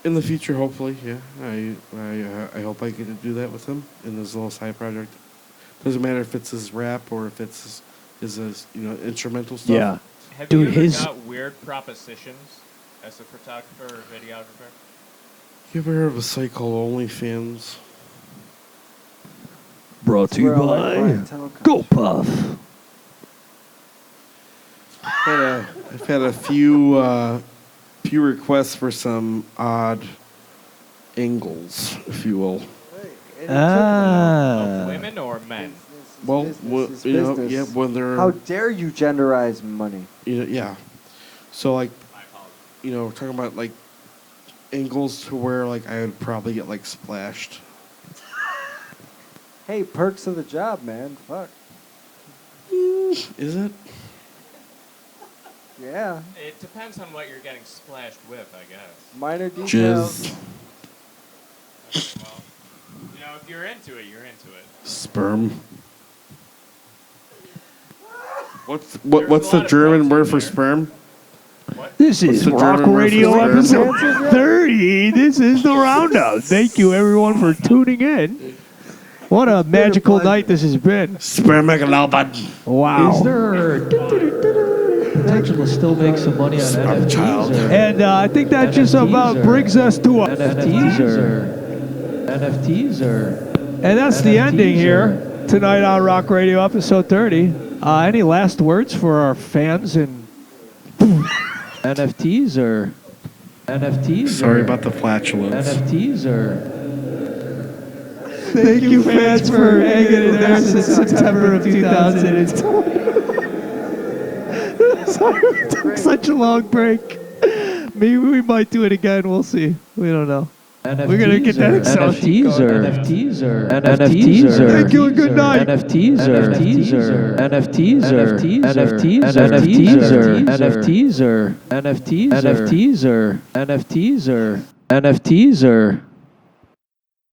Speaker 5: in the future, hopefully, yeah. I hope I get to do that with him in this little side project. Doesn't matter if it's his rap or if it's his instrumental stuff.
Speaker 2: Yeah.
Speaker 1: Have
Speaker 2: Dude,
Speaker 1: you ever
Speaker 2: his-
Speaker 1: got weird propositions as a photographer or videographer?
Speaker 5: You ever heard of a site called OnlyFans?
Speaker 2: Brought to you
Speaker 4: Where all that
Speaker 2: by
Speaker 4: clientele comes
Speaker 2: Go
Speaker 4: from.
Speaker 2: Puff.
Speaker 5: I've had a few requests for some odd angles, if you will.
Speaker 2: Ah.
Speaker 1: Of women or men?
Speaker 5: Well,
Speaker 4: Business is
Speaker 5: yeah,
Speaker 4: business.
Speaker 5: when they're
Speaker 4: How dare you genderize money?
Speaker 5: yeah. So like, we're talking about like angles to where like I would probably get like splashed.
Speaker 4: Hey, perks of the job, man. Fuck.
Speaker 5: Is it?
Speaker 4: Yeah.
Speaker 1: It depends on what you're getting splashed with, I guess.
Speaker 4: Minor details.
Speaker 5: Jizz,
Speaker 1: Well, if you're into it, you're into it.
Speaker 5: sperm. What's
Speaker 1: There's
Speaker 5: what's
Speaker 1: a
Speaker 5: the
Speaker 1: lot of
Speaker 5: German word
Speaker 1: protein
Speaker 5: for
Speaker 1: there.
Speaker 5: sperm?
Speaker 2: This
Speaker 5: What's
Speaker 2: is
Speaker 5: the
Speaker 2: Rawk
Speaker 5: German word
Speaker 2: Radio
Speaker 5: for sperm?
Speaker 2: episode 30. This is the roundup. Thank you, everyone, for tuning in. What a magical
Speaker 4: pleasure.
Speaker 2: night this has been.
Speaker 5: Spermaglobuin.
Speaker 2: Wow.
Speaker 7: Is there potential to still make some money on
Speaker 5: I'm a
Speaker 7: NFTs?
Speaker 5: child.
Speaker 7: Or
Speaker 2: And I think that just
Speaker 7: NFTs
Speaker 2: about
Speaker 7: or-
Speaker 2: brings us to a...
Speaker 7: NFTs or
Speaker 2: And that's the
Speaker 7: NFTs
Speaker 2: ending
Speaker 7: or-
Speaker 2: here tonight on Rawk Radio episode 30. Any last words for our fans and...
Speaker 7: NFTs or NFTs?
Speaker 5: Sorry
Speaker 7: or
Speaker 5: about the flatulence.
Speaker 7: NFTs or
Speaker 2: Thank you, fans, for hanging in there since September of 2020. Sorry we took such a long break. Maybe we might do it again. We'll see. We don't know.
Speaker 7: NFTs
Speaker 2: We're gonna get that
Speaker 7: or
Speaker 2: Excel sheet
Speaker 7: NFTs
Speaker 2: going.
Speaker 7: or NFTs or
Speaker 2: NFTs or- Thank you and good night.
Speaker 7: NFTs or NFTs or NFTs or NFTs or NFTs or NFTs or NFTs or NFTs or NFTs or NFTs or